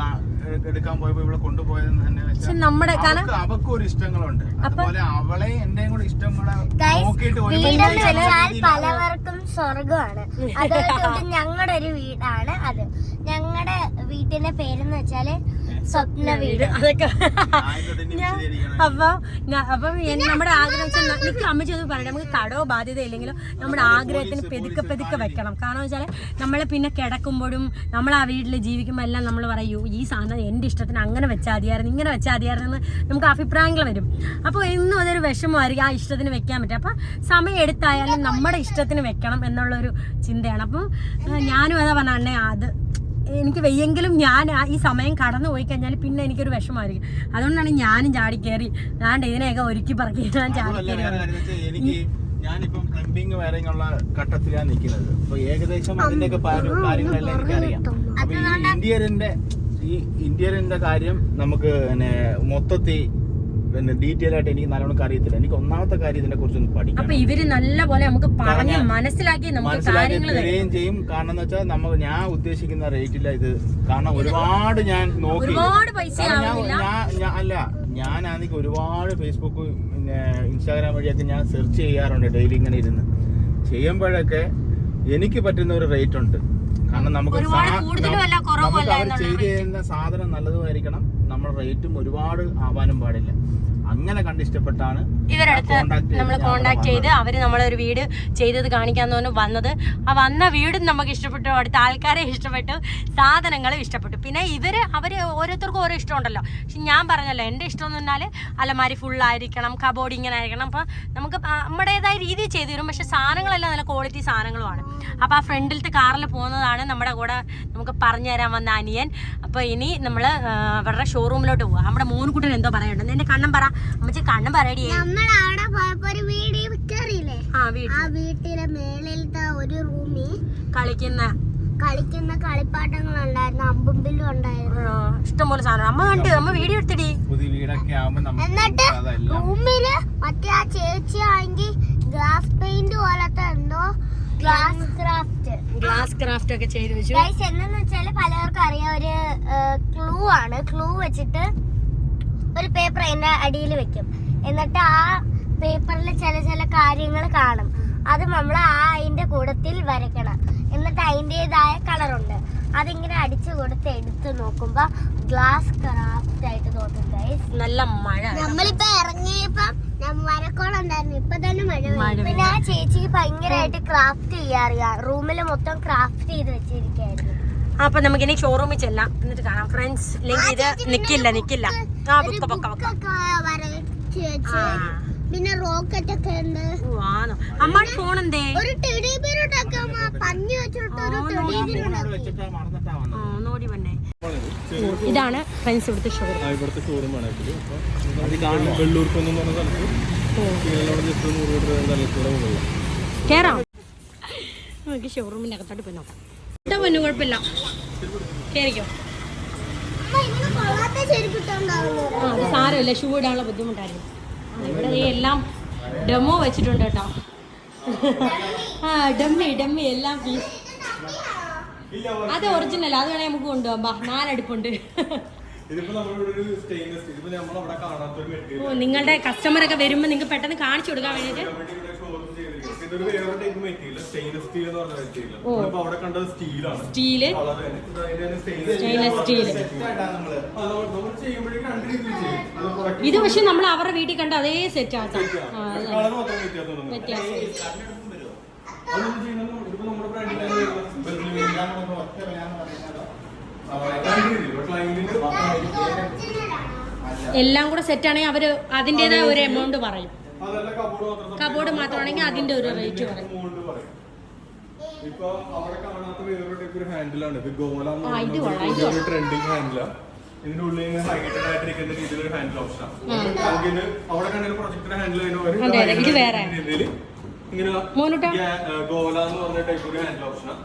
എടുക്കാൻ പോയപ്പോ ഇവിടെ കൊണ്ടുപോയതെന്ന് തന്നെ വെച്ചാൽ അവർക്ക് ഒരു ഇഷ്ടങ്ങളുണ്ട്. അതുപോലെ അവളെ എന്റെയും കൂടെ ഇഷ്ടം കൂടെ നോക്കിയിട്ട് പലവർക്കും സ്വർഗമാണ്. അതുകൊണ്ട് ഞങ്ങളുടെ ഒരു വീടാണ് അത്. ഞങ്ങളുടെ വീട്ടിന്റെ പേരെന്ന് വെച്ചാല് സ്വപ്ന വീട്. അതൊക്കെ അപ്പം നമ്മുടെ ആഗ്രഹം വെച്ചാൽ എനിക്ക് അമ്മച്ചി ഒന്ന് പറയണം, നമുക്ക് കടോ ബാധ്യത ഇല്ലെങ്കിലും നമ്മുടെ ആഗ്രഹത്തിന് പെതുക്കെ വെക്കണം. കാരണം വെച്ചാൽ നമ്മൾ പിന്നെ കിടക്കുമ്പോഴും നമ്മൾ ആ വീട്ടിൽ ജീവിക്കുമ്പോൾ എല്ലാം നമ്മൾ പറയൂ ഈ സാധനം എൻ്റെ ഇഷ്ടത്തിന് അങ്ങനെ വെച്ചാൽ മതിയായിരുന്നു, ഇങ്ങനെ വെച്ചാൽ മതിയായിരുന്നു നമുക്ക് അഭിപ്രായങ്ങൾ വരും. അപ്പോൾ എന്നും അതൊരു വിഷമമായിരിക്കും ആ ഇഷ്ടത്തിന് വെക്കാൻ പറ്റും. അപ്പം സമയം എടുത്തായാലും നമ്മുടെ ഇഷ്ടത്തിന് വെക്കണം എന്നുള്ളൊരു ചിന്തയാണ്. അപ്പം ഞാനും അതാ പറഞ്ഞ അണ്ണേ അത് എനിക്ക് വെയ്യെങ്കിലും ഞാൻ ഈ സമയം കടന്നു പോയി കഴിഞ്ഞാൽ പിന്നെ എനിക്കൊരു വിഷമമായിരിക്കും. അതുകൊണ്ടാണ് ഞാനും ചാടി കയറി ഇതിനെയൊക്കെ ഒരുക്കി പറക്കി ഞാൻ ചാടി കയറി. ഞാനിപ്പം പ്ലംബിംഗ് വയറിംഗ് ഉള്ള ഘട്ടത്തിലാണ് നിൽക്കുന്നത്. അപ്പൊ ഏകദേശം അതിന്റെയൊക്കെ കാര്യങ്ങളെല്ലാം എനിക്കറിയാം. അപ്പൊ ഈ ഇന്ത്യറിന്റെ കാര്യം നമുക്ക് മൊത്തത്തിൽ ഡീറ്റെയിൽ ആയിട്ട് എനിക്ക് നല്ലോണം അറിയത്തില്ല. എനിക്ക് ഒന്നാമത്തെ കാര്യം ഇതിനെ കുറിച്ചൊന്ന് പഠിക്കണം. അപ്പൊ ഇവര് നല്ല പോലെ നമുക്ക് പറഞ്ഞ് മനസ്സിലാക്കി തരുകയും ചെയ്യും. കാരണം എന്ന് വെച്ചാൽ ഞാൻ ഉദ്ദേശിക്കുന്ന റേറ്റില്ല ഇത്. കാരണം ഒരുപാട് ഞാൻ നോക്കി, ഞാനാണെങ്കിൽ ഒരുപാട് ഫേസ്ബുക്ക് ഇൻസ്റ്റാഗ്രാം വഴിയൊക്കെ ഞാൻ സെർച്ച് ചെയ്യാറുണ്ട് ഡെയിലി. ഇങ്ങനെ ഇരുന്ന് ചെയ്യുമ്പോഴൊക്കെ എനിക്ക് പറ്റുന്ന ഒരു റേറ്റ് ഉണ്ട്. കാരണം നമുക്ക് അവർ ചെയ്ത് തരുന്ന സാധനം നല്ലതുമായിരിക്കണം, നമ്മുടെ റേറ്റും ഒരുപാട് ആവാനും പാടില്ല. അങ്ങനെ കണ്ട് ഇഷ്ടപ്പെട്ടാണ് ഇവരടുത്ത് നമ്മൾ കോണ്ടാക്ട് ചെയ്ത് അവര് നമ്മളൊരു വീട് ചെയ്തത് കാണിക്കാന്ന് പറഞ്ഞു വന്നത്. ആ വന്ന വീടും നമുക്ക് ഇഷ്ടപ്പെട്ടു, അടുത്ത ആൾക്കാരെ ഇഷ്ടപ്പെട്ടു, സാധനങ്ങളും ഇഷ്ടപ്പെട്ടു. പിന്നെ അവര് ഓരോരുത്തർക്കും ഓരോ ഇഷ്ടമുണ്ടല്ലോ. പക്ഷെ ഞാൻ പറഞ്ഞല്ലോ എൻ്റെ ഇഷ്ടം എന്ന് പറഞ്ഞാൽ അലമാരി ഫുള്ളായിരിക്കണം, കബോർഡ് ഇങ്ങനെ ആയിരിക്കണം. അപ്പം നമുക്ക് നമ്മുടേതായ രീതിയിൽ ചെയ്തു തരും. പക്ഷെ സാധനങ്ങളെല്ലാം നല്ല ക്വാളിറ്റി സാധനങ്ങളുമാണ്. അപ്പോൾ ആ ഫ്രണ്ടിലത്തെ കാറിൽ പോകുന്നതാണ് നമ്മുടെ കൂടെ നമുക്ക് പറഞ്ഞു തരാൻ വന്ന അനിയൻ. അപ്പോൾ ഇനി നമ്മൾ അവരുടെ ഷോറൂമിലോട്ട് പോവാം. നമ്മുടെ മോൻകുട്ടൻ എന്തോ പറയുന്നുണ്ട്. എൻ്റെ കണ്ണം പറ അമ്മച്ചി, കണ്ണം പറയടി. നമ്മളവിടെ പോയപ്പോ ഒരു വീട് കയറിയില്ലേ, ആ വീട്ടിലെ മേളിലത്തെ ഒരു റൂമിൽ കളിക്കുന്ന കളിപ്പാട്ടങ്ങളുണ്ടായിരുന്നു, അമ്പുമ്പിലും ഉണ്ടായിരുന്നു, ഇഷ്ടംപോലെ സാധനം. അമ്മ വീഡിയോ എടുത്തിടി. എന്നിട്ട് റൂമില് മറ്റേ ആ ചേച്ചി ആണെങ്കിൽ ഗ്ലാസ് പെയിന്റ് പോലത്തെ എന്തോ ഗ്ലാസ് ക്രാഫ്റ്റ് ഒക്കെ ചെയ്ത് വെച്ചു. എന്താന്ന് വെച്ചാല് പലർക്കും അറിയാം, ഒരു ക്ലൂ വെച്ചിട്ട് ഒരു പേപ്പർ അതിന്റെ അടിയിൽ വെക്കും. എന്നിട്ട് ആ പേപ്പറിൽ ചില കാര്യങ്ങൾ കാണും. അത് നമ്മൾ അതിന്റെ കൂടത്തിൽ വരയ്ക്കണം. എന്നിട്ട് അതിൻ്റെതായ കളറുണ്ട്. അതിങ്ങനെ അടിച്ചു കൊടുത്ത് എടുത്ത് നോക്കുമ്പോ ഗ്ലാസ് ക്രാഫ്റ്റ് ആയിട്ട് തോന്നും. നല്ല മഴ. നമ്മളിപ്പോ ഇറങ്ങിയപ്പോ മരക്കോളുണ്ടായിരുന്നു, ഇപ്പൊ തന്നെ മഴ. പിന്നെ ആ ചേച്ചിക്ക് ഭയങ്കരമായിട്ട് ക്രാഫ്റ്റ് ചെയ്യാറിയാം. റൂമിൽ മൊത്തം ക്രാഫ്റ്റ് ചെയ്ത് വെച്ചിരിക്കായിരുന്നു. അപ്പൊ നമുക്കിനി ഷോറൂമിൽ ചെല്ലാം, എന്നിട്ട് കാണാം ഫ്രണ്ട്സ്. ഇല്ലെങ്കിൽ ഇത് നിക്കില്ല. പിന്നെ റോക്കറ്റ് ഒക്കെ ഉണ്ട്. അമ്മയുടെ ഫോൺ എന്തേ? ഒരു ടെഡി ബിയർ പഞ്ഞി വെച്ചിട്ട് നോടി വന്നേ. ഇതാണ് ഫ്രണ്ട്സ് ഇവിടുത്തെ ഷോറൂം. ഇവിടുത്തെ ഷോറൂമാണ് വെള്ളൂർക്കൊന്നും പറഞ്ഞ സ്ഥലത്ത് കേറാം. നമുക്ക് ഷോറൂമിന്റെ അകത്തോട്ട് പോയി നോക്കാം. പൊന്നു കുഴപ്പമില്ല, കേറിക്കോ. അത് സാരമില്ല, ഷൂ ഇടാനുള്ള ബുദ്ധിമുട്ടായിരുന്നു. ഇവിടെ എല്ലാം ഡെമോ വെച്ചിട്ടുണ്ട് കേട്ടോ. ഡമ്മി എല്ലാം അത് ഒറിജിനൽ, അത് വേണേ നമുക്ക് കൊണ്ടുപോകാം. 4 അടുപ്പുണ്ട്. ഇതിപ്പോ നമ്മളിവിടെ ഒരു സ്റ്റെയിൻലെസ് സ്റ്റീൽ, ഇതിപ്പോ നമ്മളവിടെ കാണാത്തൊരു മെറ്റീരിയൽ. ഓ, നിങ്ങളുടെ കസ്റ്റമറൊക്കെ വരുമ്പോൾ നിങ്ങൾക്ക് പെട്ടെന്ന് കാണിച്ചു കൊടുക്കാൻ വേണ്ടിയിട്ട് ഇതൊരു വേറെ ടൈപ്പ് മെറ്റീരിയൽ, സ്റ്റെയിൻലെസ് സ്റ്റീൽ എന്ന് പറഞ്ഞ മെറ്റീരിയൽ. ഇപ്പൊ അവിടെ കണ്ടത് സ്റ്റീലാണ്. Steel, stainless steel. ചെയ്യുമ്പോഴേക്കും 2 രീതിയിൽ ചെയ്യും. ഇത് പക്ഷെ നമ്മൾ അവരുടെ വീട്ടിൽ കണ്ട അതേ സെറ്റ് ആട്ടോ. കളർ മാത്രം വ്യത്യാസം. വ്യത്യാസം. അതൊന്നും ചെയ്യുന്നത് ഇതിപ്പോ നമ്മുടെ ബ്രാൻഡിലാണ് എല്ലാം കൂടെ സെറ്റ് ആണെങ്കിൽ അവര് അതിൻ്റെതായ ഒരു എമൗണ്ട് പറയും. കബോർഡ് മാത്രമാണെങ്കിൽ അതിന്റെ ഒരു റേറ്റ് പറയും. ഇപ്പൊ അവിടെ കാണാത്ത വേറൊരു ടൈപ്പ് ഒരു ഹാൻഡിലാണ് ഇത്. ഗോല ട്രെൻഡിങ് ഹാൻഡിലാണ്. ഇതിന്റെ ഉള്ളിൽ ഹൈലൈറ്റഡ് ആയിട്ടിരിക്കുന്ന രീതിയിലൊരു ഹാൻഡിൽ ഓപ്ഷനാണ്. അവിടെ കണ്ട പ്രൊജക്ടർ ഹാൻഡിൽ രീതിയിൽ ഇങ്ങനെ ഗോല എന്ന് പറഞ്ഞ ടൈപ്പ് ഒരു ഹാൻഡിൽ ഓപ്ഷനാണ്.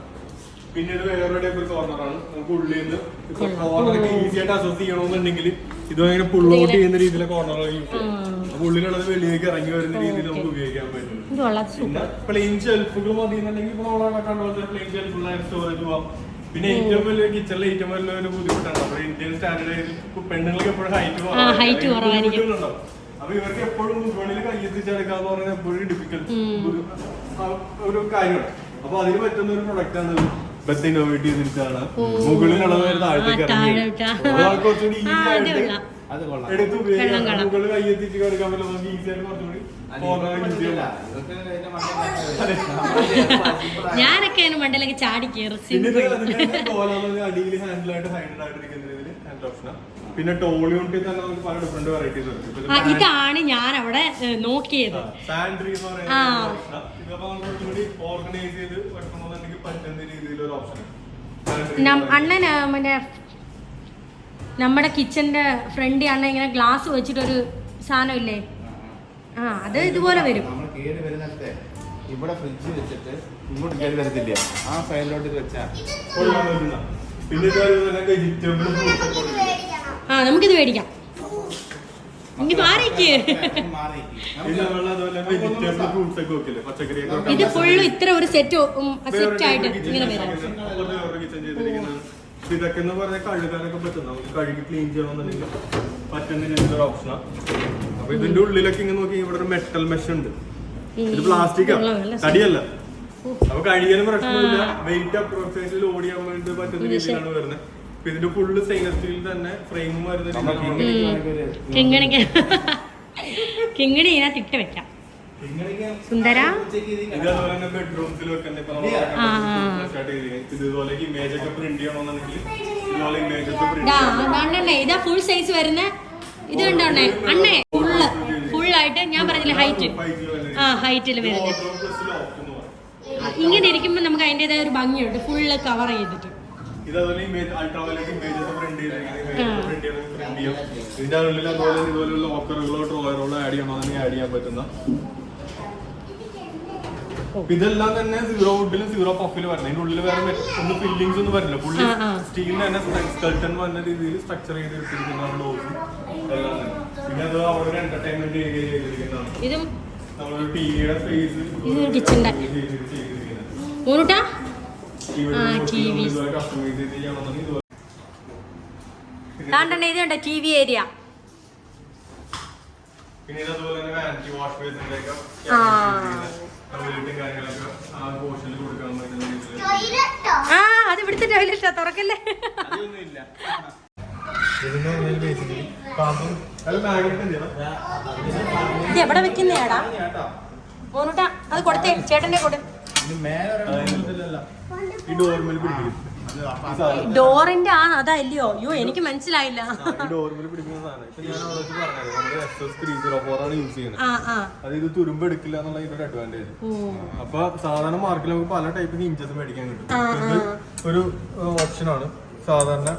പിന്നെ ഇത് വേറെ ടൈപ്പ് ഒരു കോർണറാണ്. നമുക്ക് ഉള്ളിൽ നിന്ന് ഇപ്പൊ കോർണറൊക്കെ ഈസി ആയിട്ട് അസസ് ചെയ്യണമെന്നുണ്ടെങ്കിൽ ഇത് അങ്ങനെ പുൾ ഔട്ട് ചെയ്യുന്ന രീതിയിലെ കോർണറുകൾ യൂസ് ചെയ്യും. അപ്പൊ ഉള്ളിലുള്ളത് വെളിയിലേക്ക് ഇറങ്ങി വരുന്ന രീതിയിൽ നമുക്ക് ഉപയോഗിക്കാൻ പറ്റും. പിന്നെ പ്ലെയിൻ ഷെൽഫുകൾ മതി എന്നുണ്ടെങ്കിൽ ഇപ്പൊ നമ്മളവിടെ കണ്ടുപോലെ പ്ലെയിൻ ഷെൽഫുകളായിട്ട് സ്റ്റോറേജ് പോവാം. പിന്നെ ഏറ്റവും വലിയ കിച്ചണിലെ ഏറ്റവും വലിയ ഒരു ബുദ്ധിമുട്ടാണ് നമ്മുടെ ഇന്ത്യൻ സ്റ്റാൻഡേർഡ് പെണ്ണുങ്ങൾക്ക് എപ്പോഴും ഹൈറ്റ് കുറവായിരിക്കും. അപ്പൊ ഇവർക്ക് എപ്പോഴും മുകളിൽ കയ്യെത്തിച്ചെടുക്കാന്ന് പറഞ്ഞാൽ എപ്പോഴും ഡിഫിക്കൽട്ട് ഒരു കാര്യമാണ്. അപ്പൊ അതിന് പറ്റുന്ന ഒരു പ്രൊഡക്റ്റ് ആണ് ബെത്ത് ഇന്നോവേറ്റ് ചെയ്തിട്ടാണ് മുകളിലുള്ളത് താഴത്തേക്ക് ഇറങ്ങി കുറച്ചുകൂടി ഈസി ആയിട്ട് എടുത്ത് ഉപയോഗിക്കാം. മുകളിൽ കയ്യെത്തിച്ച് കിടക്കാൻ പറ്റും. നമുക്ക് ഈസി ആയിട്ട് കുറച്ചുകൂടി ഞാനൊക്കെ മണ്ടയിലേക്ക് ചാടി കയറി. അടിയിൽ ഹാൻഡിലായിട്ട് ഹൈഡഡ് ആയിട്ടിരിക്കുന്ന രീതിയിൽ ഹാൻഡ് ഓപ്ഷനാണ്. പിന്നെ ടോൾ യൂണിറ്റിൽ തന്നെ നമുക്ക് പല ഡിഫറെന്റ് വെറൈറ്റീസ് ഉണ്ട്. ഇതാണ് ഞാൻ അവിടെ നോക്കിയത്. സാൻഡ്രി എന്ന് പറയുന്നത് ഇതപ്പോ കുറച്ചുകൂടി ഓർഗനൈസ് ചെയ്ത് വെക്കണമെന്നുണ്ടെങ്കിൽ പറ്റുന്ന രീതിയിലൊരു ഓപ്ഷൻ. അണ്ണൻ മറ്റേ നമ്മുടെ കിച്ചന്റെ ഫ്രണ്ട് അണ്ണൻ ഇങ്ങനെ ഗ്ലാസ് വെച്ചിട്ടൊരു സാധനം ഇല്ലേ, അത് ഇതുപോലെ വരും. ഇവിടെ ഫ്രിഡ്ജ് വെച്ചിട്ട് ഇങ്ങോട്ട് കയറി വരത്തില്ല, ആ സൈഡിലോട്ട് വെച്ചാൽ പിന്നെ വെജിറ്റബിൾ നമുക്കിത് മേടിക്കാം. ഇനി മാറിക്ക്. ഇത് ഫുള്ള് ഇത്ര ഒരു സെറ്റ് ആയിട്ട് ഇങ്ങനെ വരാം. ഇതൊക്കെ എന്ന് പറഞ്ഞാൽ കഴുകാനൊക്കെ പറ്റും. നമുക്ക് കഴുകി ക്ലീൻ ചെയ്യണമെന്നുണ്ടെങ്കിൽ പറ്റുന്ന രീതിയിലൊരു ഓപ്ഷനാണ്. അപ്പൊ ഇതിന്റെ ഉള്ളിലൊക്കെ ഇങ്ങനെ നോക്കി ഇവിടെ ഒരു മെറ്റൽ മെഷ് ഉണ്ട്. ഇത് പ്ലാസ്റ്റിക് തടിയല്ല. അപ്പൊ കഴുകാനും പ്രശ്നമില്ല. വെയിറ്റ് അപ്രോക്സിമേറ്റ് ലോഡ് ചെയ്യാൻ വേണ്ടി പറ്റുന്ന രീതിയിലാണ് വരുന്നത്. ഇതിന്റെ ഫുള്ള് സ്റ്റെയിൻലെസ് സ്റ്റീൽ തന്നെ ഫ്രെയിമും വരുന്ന കിങ്ങിണി ഇതിനകത്ത് ഇട്ട് വെക്കാം. സുന്ദര ഇതേപോലെ തന്നെ ബെഡ്റൂംസിൽ വെക്കുന്ന ഇതുപോലെ ഇമേജ് ഒക്കെ പ്രിന്റ് ചെയ്യണമെന്നുണ്ടെങ്കിൽ ഇതുപോലെ ഇമേജ് ഒക്കെ പ്രിന്റ്. ഇതാ ഫുൾ സൈസ് വരുന്ന ഇത് കണ്ടോണ്ടേ അണ്ണേ, ഫുള്ളായിട്ട് ഞാൻ പറഞ്ഞില്ലേ ഹൈറ്റിൽ വരുന്നത്. ഇങ്ങനെ ഇരിക്കുമ്പോൾ നമുക്ക് അതിൻ്റെതായ ഒരു ഭംഗിയുണ്ട്, ഫുള്ള് കവർ ചെയ്തിട്ട്. ഇതേപോലെ ഇമേജ് അൾട്രാവയലറ്റ് ഇമേജസ് പ്രിന്റ് ചെയ്യും. ഇതിന്റെ ഉള്ളിൽ അതുപോലെ ഇതുപോലെ ലോക്കറുകളോ ഡ്രോയറുകളോ ആഡ് ചെയ്യണമെന്നുണ്ടെങ്കിൽ ആഡ് ചെയ്യാൻ പറ്റുന്ന. ഇതെല്ലാം തന്നെ 0 വുഡിലും 0 പഫിലും വരണം. ഇതിന്റെ ഉള്ളിൽ വേറെ ഒന്നും ഫില്ലിങ്സ് ഒന്നും വരില്ല. ഫുള്ളി സ്റ്റീലിന് തന്നെ സ്കൾട്ടൺ വന്ന രീതിയിൽ സ്ട്രക്ചർ ചെയ്ത് എടുത്തിരിക്കുന്നതാണ് ഡോസും എല്ലാം തന്നെ. പിന്നെ അത് അവിടെ ഒരു എന്റർടൈൻമെന്റ് ഏരിയ ചെയ്തിരിക്കുന്നതാണ്. നമ്മളൊരു ടിവിയുടെ സ്പേസ് ടി വി ഏരിയ. പിന്നെ അതുപോലെ തന്നെ വാനിറ്റി വാഷ് ബേസിന്റെ ഒക്കെ അത് ഇവിടുത്തെ ടോയ്ലറ്റാ, തുറക്കല്ലേ. ഇത് എവിടെ വെക്കുന്നേടാ മോനൂട്ടാ? അത് കൊടുത്തേ, ചേട്ടന്റെ കൊടു. ഡോറിന്റെ അതല്ലയോ? അയ്യോ എനിക്ക് മനസ്സിലായില്ല. ഇത് തുരുമ്പ് എടുക്കില്ല എന്നുള്ള ഇതിന്റെ അഡ്വാൻറ്റേജ്. അപ്പൊ സാധാരണ മാർക്കറ്റിൽ നമുക്ക് പല ടൈപ്പ് ഹിഞ്ചസ് മേടിക്കാൻ കിട്ടും. ഇത് ഒരു ഓപ്ഷനാണ്. സാധാരണ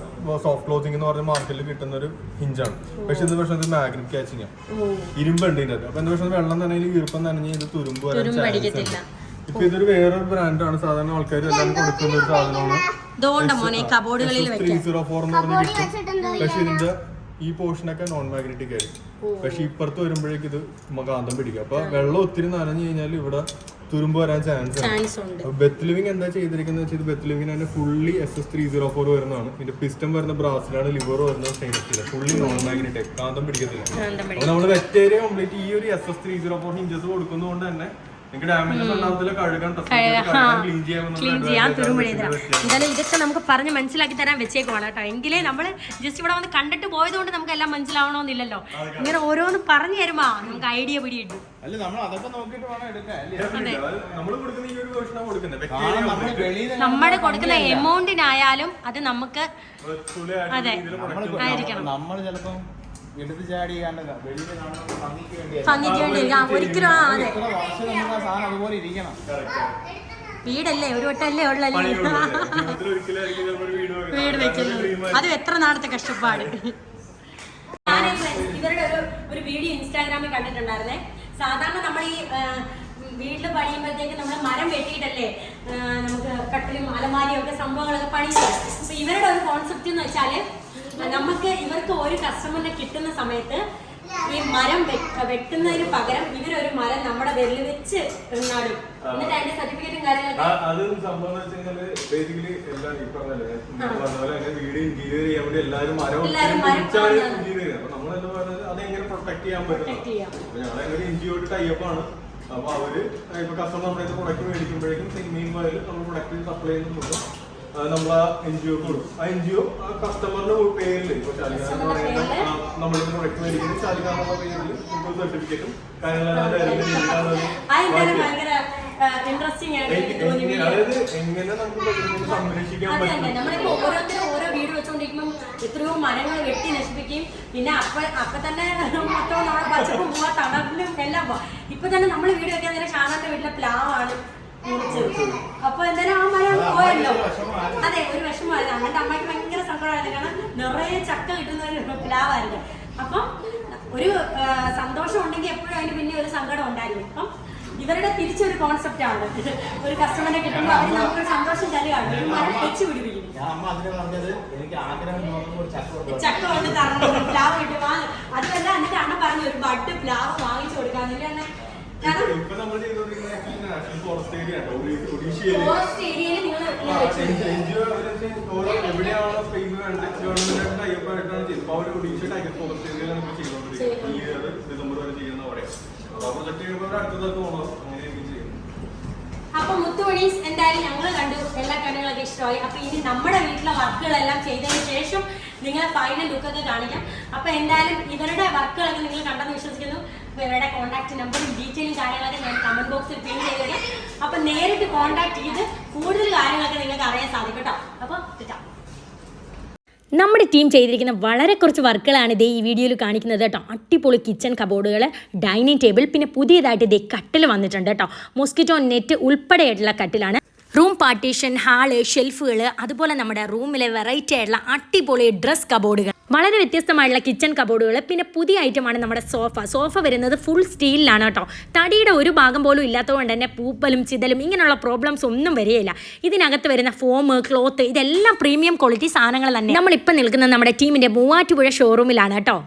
സോഫ്റ്റ് ക്ലോത്തിങ് എന്ന് പറഞ്ഞ മാർക്കറ്റിൽ കിട്ടുന്ന ഒരു ഹിഞ്ചാണ്. പക്ഷെ ഇത് പക്ഷേ മാഗ്നറ്റ് ക്യാച്ചിങ് ആണ്, ഇരുമ്പുണ്ട് ഇതിന്റെ. അപ്പൊ എന്താ പക്ഷെ വെള്ളം തന്നെ ഈർപ്പം നനഞ്ഞ് ഇത് തുരുമ്പ് വരാൻ ചാൻസ് ഉണ്ട്. ഇപ്പൊ ഇതൊരു വേറൊരു ബ്രാൻഡാണ്. സാധാരണ ആൾക്കാർ എല്ലാവരും കൊടുക്കുന്ന ഒരു സാധനമാണ്. 304 എന്ന് പറഞ്ഞ് കിട്ടും. പക്ഷെ ഇതിന്റെ ഈ പോർഷനൊക്കെ നോൺ മാഗ്നറ്റിക് ആയിരിക്കും. പക്ഷെ ഇപ്പുറത്ത് വരുമ്പോഴേക്കും ഇത് കാന്തം പിടിക്കും. അപ്പൊ വെള്ളം ഒത്തിരി നനഞ്ഞു കഴിഞ്ഞാൽ ഇവിടെ തുരുമ്പ് വരാൻ ചാൻസ് ഉണ്ട്. ബെത്ത് ലിവിംഗ് എന്താ ചെയ്തിരിക്കുന്നത് വെച്ചാൽ ബെത്ത് ലിവിംഗ് തന്നെ ഫുള്ളി SS304 വരുന്നതാണ്. ഇതിന്റെ പിസ്റ്റം വരുന്ന ബ്രാസിലാണ്, ലിവർ വരുന്നത് stainless steel, fully non magnetic, കാന്തം പിടിക്കത്തില്ല. അപ്പൊ നമ്മൾ വെറ്റ് ഏരിയ കംപ്ലീറ്റ് ഈ ഒരു SS304 ഹിഞ്ചസ് കൊടുക്കുന്നതുകൊണ്ട് തന്നെ നിങ്ങൾക്ക് ഡാമേജസ് ഉണ്ടാവത്തില്ല, കഴുകാൻ ക്ലീൻ ചെയ്യാൻ തുരുമ്പെഴുതരാം. എന്തായാലും ഇതൊക്കെ നമുക്ക് പറഞ്ഞ് മനസ്സിലാക്കി തരാൻ വെച്ചേക്കുവാണ് കേട്ടോ. എങ്കിലേ നമ്മൾ ജസ്റ്റ് ഇവിടെ വന്ന് കണ്ടിട്ട് പോയതുകൊണ്ട് നമുക്ക് എല്ലാം മനസ്സിലാവണമെന്നില്ലല്ലോ. ഇങ്ങനെ ഓരോന്ന് പറഞ്ഞു തരുമ്പോ നമുക്ക് ഐഡിയ പിടിയിട്ടു. അല്ല നമ്മൾ അതൊക്കെ നോക്കിയിട്ട് വേണം എടുക്കാൻ. നമ്മൾ കൊടുക്കുന്ന എമൗണ്ടിനായാലും അത് നമുക്ക് അതെ ആയിരിക്കണം. നമ്മൾ ചിലപ്പം എടുത്ത് ചാടി ഭംഗിക്ക് വേണ്ടി ഒരിക്കലും അതെ സാധനം അതുപോലെ ഇരിക്കണം. വീടല്ലേ ഒരു വട്ടല്ലേ ഉള്ളല്ലേ വീട് വെക്കുന്നത്, അത് എത്ര നാളത്തെ കഷ്ടപ്പാട്. ഞാൻ ഇവരുടെ ഒരു വീഡിയോ ഇൻസ്റ്റാഗ്രാമിൽ കണ്ടിട്ടുണ്ടായിരുന്നേ. സാധാരണ നമ്മൾ ഈ വീട്ടിൽ പണിയുമ്പോഴത്തേക്ക് നമ്മൾ മരം വെട്ടിയിട്ടല്ലേ നമുക്ക് കട്ടിലും അലമാരിയും ഒക്കെ സംഭവങ്ങളൊക്കെ പണിയുന്നത്. അപ്പൊ ഇവരുടെ ഒരു കോൺസെപ്റ്റ് എന്ന് വെച്ചാല് നമുക്ക് ഇവർക്ക് ഒരു കസ്റ്റമറിനെ കിട്ടുന്ന സമയത്ത് ഈ മരം വെട്ടുന്നതിന് പകരം ഇവരൊരു മരം നമ്മുടെ വിരൽ വെച്ച് നടും. എന്നിട്ട് അതിന്റെ സർട്ടിഫിക്കറ്റും കാര്യങ്ങളൊക്കെ അത് സംഭവം ബേസിക്കലി എല്ലാം ഈ പറഞ്ഞല്ലേ വീട് ഇന്റീരിയർ ചെയ്യാൻ വേണ്ടി എല്ലാവരും മരം ഇന്റീരിയർ. അപ്പൊ നമ്മളെന്താ പറയുന്നത് അതെങ്ങനെ പ്രൊട്ടക്ട് ചെയ്യാൻ പറ്റും. അപ്പൊ ഞങ്ങളൊരു NGO ടൈപ്പാണ്. അപ്പൊ അവര് ഇപ്പൊ കസ്റ്റമർ നമ്മുടെ പ്രൊഡക്റ്റ് മേടിക്കുമ്പോഴേക്കും സെയിം വയൽ നമ്മൾ പ്രൊഡക്റ്റ് സപ്ലൈ ചെയ്യുന്നുണ്ട്. നമ്മൾ ആ NGO കൊടുക്കും. ആ NGO ആ കസ്റ്റമറിന്റെ പേരിൽ ഇപ്പൊ ശാലിക എന്ന് പറയുന്നത് നമ്മളിത് പ്രൊഡക്റ്റ് മേടിക്കുന്ന ശാലിക എന്നുള്ള പേരിൽ സർട്ടിഫിക്കറ്റും കാര്യങ്ങളെല്ലാം അതായത് എങ്ങനെ നമുക്ക് സംരക്ഷിക്കാൻ പറ്റും. നമ്മളിപ്പോ ഓരോരുത്തരും ഓരോ വീട് വെച്ചോണ്ടിരിക്കുമ്പോൾ എത്രയോ മരങ്ങൾ വെട്ടി നശിപ്പിക്കുകയും പിന്നെ അപ്പൊ തന്നെ മൊത്തം നമ്മുടെ പച്ചപ്പും പോവാ തണലും എല്ലാം പോവാ. ഇപ്പൊ തന്നെ നമ്മൾ വീട് വെക്കാൻ നേരം ഷാനാന്റെ വീട്ടിലെ പ്ലാവാണ് മുറിച്ചത്. അപ്പൊ എന്തായാലും ആ മരം പോയല്ലോ. അതെ ഒരു വിഷമമായിരുന്നു. അങ്ങനത്തെ അമ്മയ്ക്ക് ഭയങ്കര സങ്കടമായിരുന്നു. കാരണം നിറയെ ചക്ക കിട്ടുന്ന ഒരു പ്ലാവായിരുന്നു. അപ്പം ഒരു സന്തോഷം ഉണ്ടെങ്കിൽ എപ്പോഴും അതിന് പിന്നെ ഒരു സങ്കടം ഉണ്ടായിരുന്നു. അപ്പം ഇവരുടെ തിരിച്ചൊരു കോൺസെപ്റ്റ് ആണ്. ഒരു കസ്റ്റമറിനെ കിട്ടുമ്പോൾ അവർ നമുക്കൊരു സന്തോഷം തരുകയാണ്. ഒരു മരം വെച്ച് പിടിപ്പിക്കും. ചക്ക കൊണ്ട് തരണം, പ്ലാവ് കിട്ടും. അതുമല്ല എന്നിട്ട് അണ്ണ പറഞ്ഞു ഒരു ബഡ് പ്ലാവ് വാങ്ങിച്ചു കൊടുക്കാന്നില്ല. ഫോറസ്റ്റ് ഏരിയ ഫോറസ്റ്റ് ഏരിയയിൽ നിങ്ങൾ എവിടെയാണോ സ്പേസ് വേണ്ടത് ഗവൺമെന്റ് ടൈപ്പായിട്ടാണ് ചെയ്തത്. അപ്പൊ അവർ ഒഡീഷ ടൈഗർ ഫോറസ്റ്റ് ഏരിയയിൽ നമുക്ക് ചെയ്തോണ്ടിരിക്കുന്നത്. ഈ ഇയർ ഡിസംബർ വരെ ചെയ്യുന്ന പറയാം. പ്രൊജക്ട് ചെയ്യുമ്പോൾ അടുത്തതൊക്കെ പോകണം. അങ്ങനെയൊക്കെ ചെയ്യും. അപ്പൊ മുത്തുമണീസ് എന്തായാലും ഞങ്ങൾ കണ്ടു, എല്ലാ കാര്യങ്ങളൊക്കെ ഇഷ്ടമായി. അപ്പൊ ഇനി നമ്മുടെ വീട്ടിലെ വർക്കുകളെല്ലാം ചെയ്തതിന് ശേഷം നിങ്ങളെ ഫൈനൽ ലുക്കൊക്കെ കാണിക്കാം. അപ്പൊ എന്തായാലും ഇവരുടെ വർക്കുകളൊക്കെ നിങ്ങൾ കണ്ടെന്ന് വിശ്വസിക്കുന്നു. അപ്പൊ ഇവരുടെ കോൺടാക്ട് നമ്പറും ഡീറ്റെയിലും കാര്യങ്ങളൊക്കെ ഞാൻ കമന്റ് ബോക്സിൽ പിൻ ചെയ്തത്. അപ്പൊ നേരിട്ട് കോൺടാക്ട് ചെയ്ത് കൂടുതൽ കാര്യങ്ങളൊക്കെ നിങ്ങൾക്ക് അറിയാൻ സാധിക്കും കേട്ടോ. അപ്പൊ കിട്ടാം. നമ്മുടെ ടീം ചെയ്തിരിക്കുന്ന വളരെ കുറച്ച് വർക്കുകളാണ് ഇതേ ഈ വീഡിയോയിൽ കാണിക്കുന്നത് കേട്ടോ. അടിപൊളി കിച്ചൺ കബോർഡുകൾ, ഡൈനിങ് ടേബിൾ, പിന്നെ പുതിയതായിട്ട് ഇതേ കട്ടിൽ വന്നിട്ടുണ്ട് കേട്ടോ. മോസ്കിറ്റോ നെറ്റ് ഉൾപ്പെടെയായിട്ടുള്ള കട്ടിലാണ്. റൂം പാർട്ടീഷൻ, ഹാള്, ഷെൽഫുകൾ, അതുപോലെ നമ്മുടെ റൂമിലെ വെറൈറ്റി ആയിട്ടുള്ള അടിപൊളി ഡ്രസ് കബോർഡുകൾ, വളരെ വ്യത്യസ്തമായിട്ടുള്ള കിച്ചൺ കബോർഡുകൾ. പിന്നെ പുതിയ ഐറ്റമാണ് നമ്മുടെ സോഫ വരുന്നത് ഫുൾ സ്റ്റീലിലാണ് കേട്ടോ. തടിയുടെ ഒരു ഭാഗം പോലും ഇല്ലാത്തതുകൊണ്ട് തന്നെ പൂപ്പലും ചിതലും ഇങ്ങനെയുള്ള പ്രോബ്ലംസ് ഒന്നും വരികയില്ല. ഇതിനകത്ത് വരുന്ന ഫോം, ക്ലോത്ത് ഇതെല്ലാം പ്രീമിയം ക്വാളിറ്റി സാധനങ്ങൾ തന്നെ. നമ്മളിപ്പോൾ നിൽക്കുന്നത് നമ്മുടെ ടീമിൻ്റെ മൂവാറ്റുപുഴ ഷോറൂമിലാണ് കേട്ടോ.